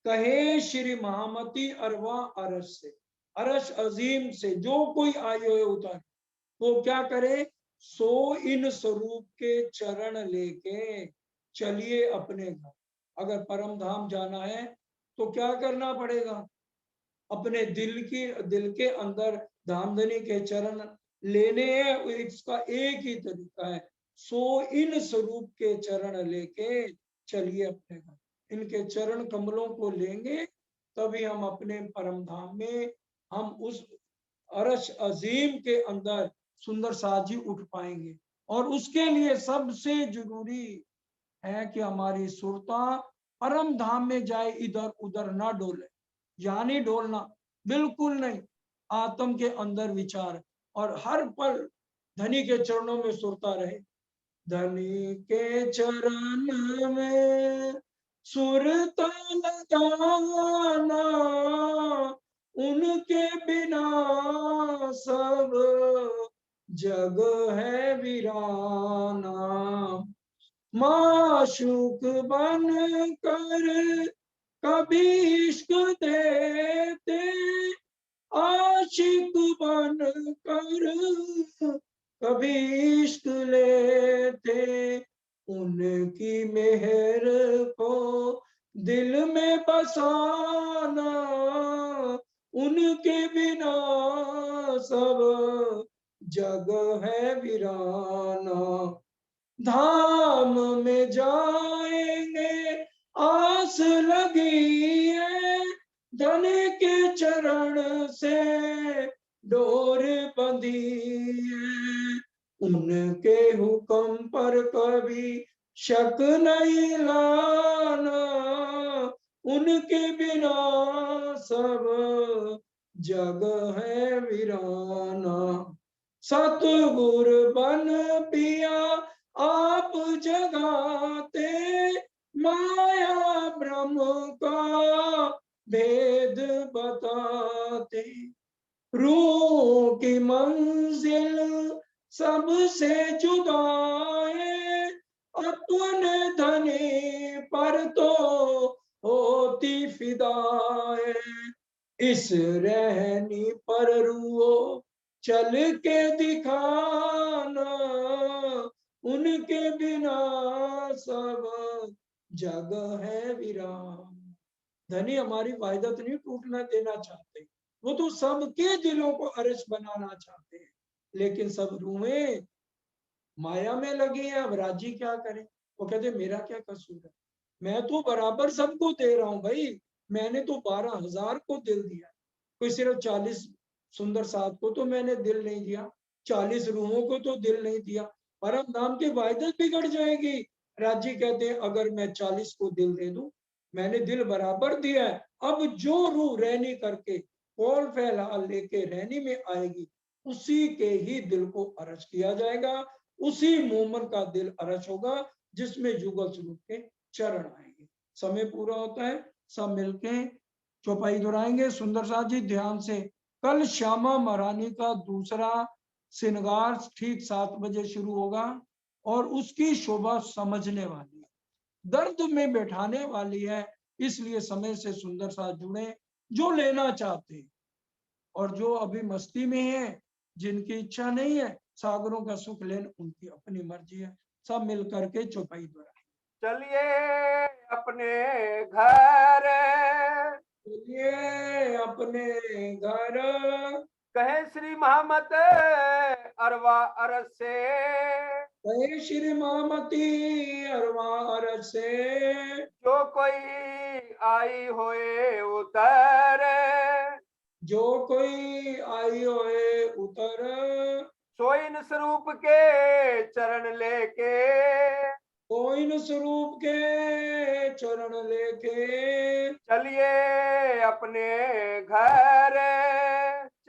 कहे श्री महामती अरवा अरस से, अरस अजीम से जो कोई आए हुए उतारे, वो क्या करे, सो इन स्वरूप के चरण लेके चलिए अपने घर। अगर परम धाम जाना है तो क्या करना पड़ेगा, अपने दिल के अंदर धामधनी के चरण लेने हैं। इसका एक ही तरीका है, सो इन स्वरूप के चरण लेके चलिए अपने घर। इनके चरण कमलों को लेंगे तभी हम अपने परम धाम में, हम उस अरश अजीम के अंदर सुंदर साजी उठ पाएंगे। और उसके लिए सबसे जरूरी है कि हमारी सुरता परम धाम में जाए, इधर उधर ना डोले। यानी डोलना बिल्कुल नहीं, आत्म के अंदर विचार, और हर पल धनी के चरणों में सुरता रहे। धनी के चरण में सुरता लगाना, उनके बिना सब जग है वीराना। माशूक बन कर कभी इश्क देते, आशिक बन कर कभी इश्क लेते, उनकी मेहर को दिल में बसाना, उनके बिना सब जग है वीराना। धाम में जाएंगे आस लगी है, धन के चरण से डोर बंधी है, उनके हुक्म पर कभी शक नहीं लाना, उनके बिना सब जग है वीराना। सतगुर बन पिया आप जगाते, माया ब्रह्म का भेद बताते, रूह की मंजिल सबसे जुदा है, अपने धनी पर तो होती फिदा है। इस रहनी पर रूह चल के दिखाना, उनके बिना सब जग है वीरान। धनी हमारी वाहिदत नहीं टूटना देना चाहते, वो तो सबके दिलों को अरस बनाना चाहते हैं, लेकिन सब रूहें माया में लगी हैं। अब राजी क्या करें? वो कहते मेरा क्या कसूर है, मैं तो बराबर सबको दे रहा हूं भाई। मैंने तो 12,000 को दिल दिया, कोई सिर्फ 40 सुंदर साथ को तो मैंने दिल नहीं दिया, 40 रूहों को तो दिल नहीं दिया। परम धाम की वाहिदत बिगड़ जाएगी। राजी कहते हैं अगर मैं 40 को दिल दे दूं, मैंने दिल बराबर दिया है, अब जो रूह रहनी करके कौल फैला लेके रहनी में आएगी, उसी के ही दिल को अरज किया जाएगा, उसी मोमन का दिल अरज होगा जिसमें युगल स्वरूप के चरण आएंगे। समय पूरा होता है, सब मिलके चौपाई दोहराएंगे। सुंदर साथ जी ध्यान से, कल श्यामा महारानी का दूसरा श्रृंगार ठीक 7 बजे शुरू होगा और उसकी शोभा समझने वाली है, दर्द में बैठाने वाली है, इसलिए समय से सुंदर साथ जुड़े जो लेना चाहते हैं, और जो अभी मस्ती में है, जिनकी इच्छा नहीं है सागरों का सुख लेना, उनकी अपनी मर्जी है। सब मिल करके चौपाई दोहराए।
चलिए अपने घर,
चलिए अपने घर,
कहे श्री महामत अरवा अरस से,
कहे श्री महामती अरवा अरज से,
जो कोई आई होए उतर,
जो कोई आई होए उतर,
सोइन स्वरूप के चरण लेके,
कोइन स्वरूप के चरण लेके,
चलिए अपने घर,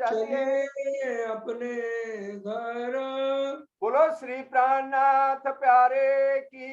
चलिए।
चलिए अपने घर।
बोलो श्री प्राणनाथ प्यारे की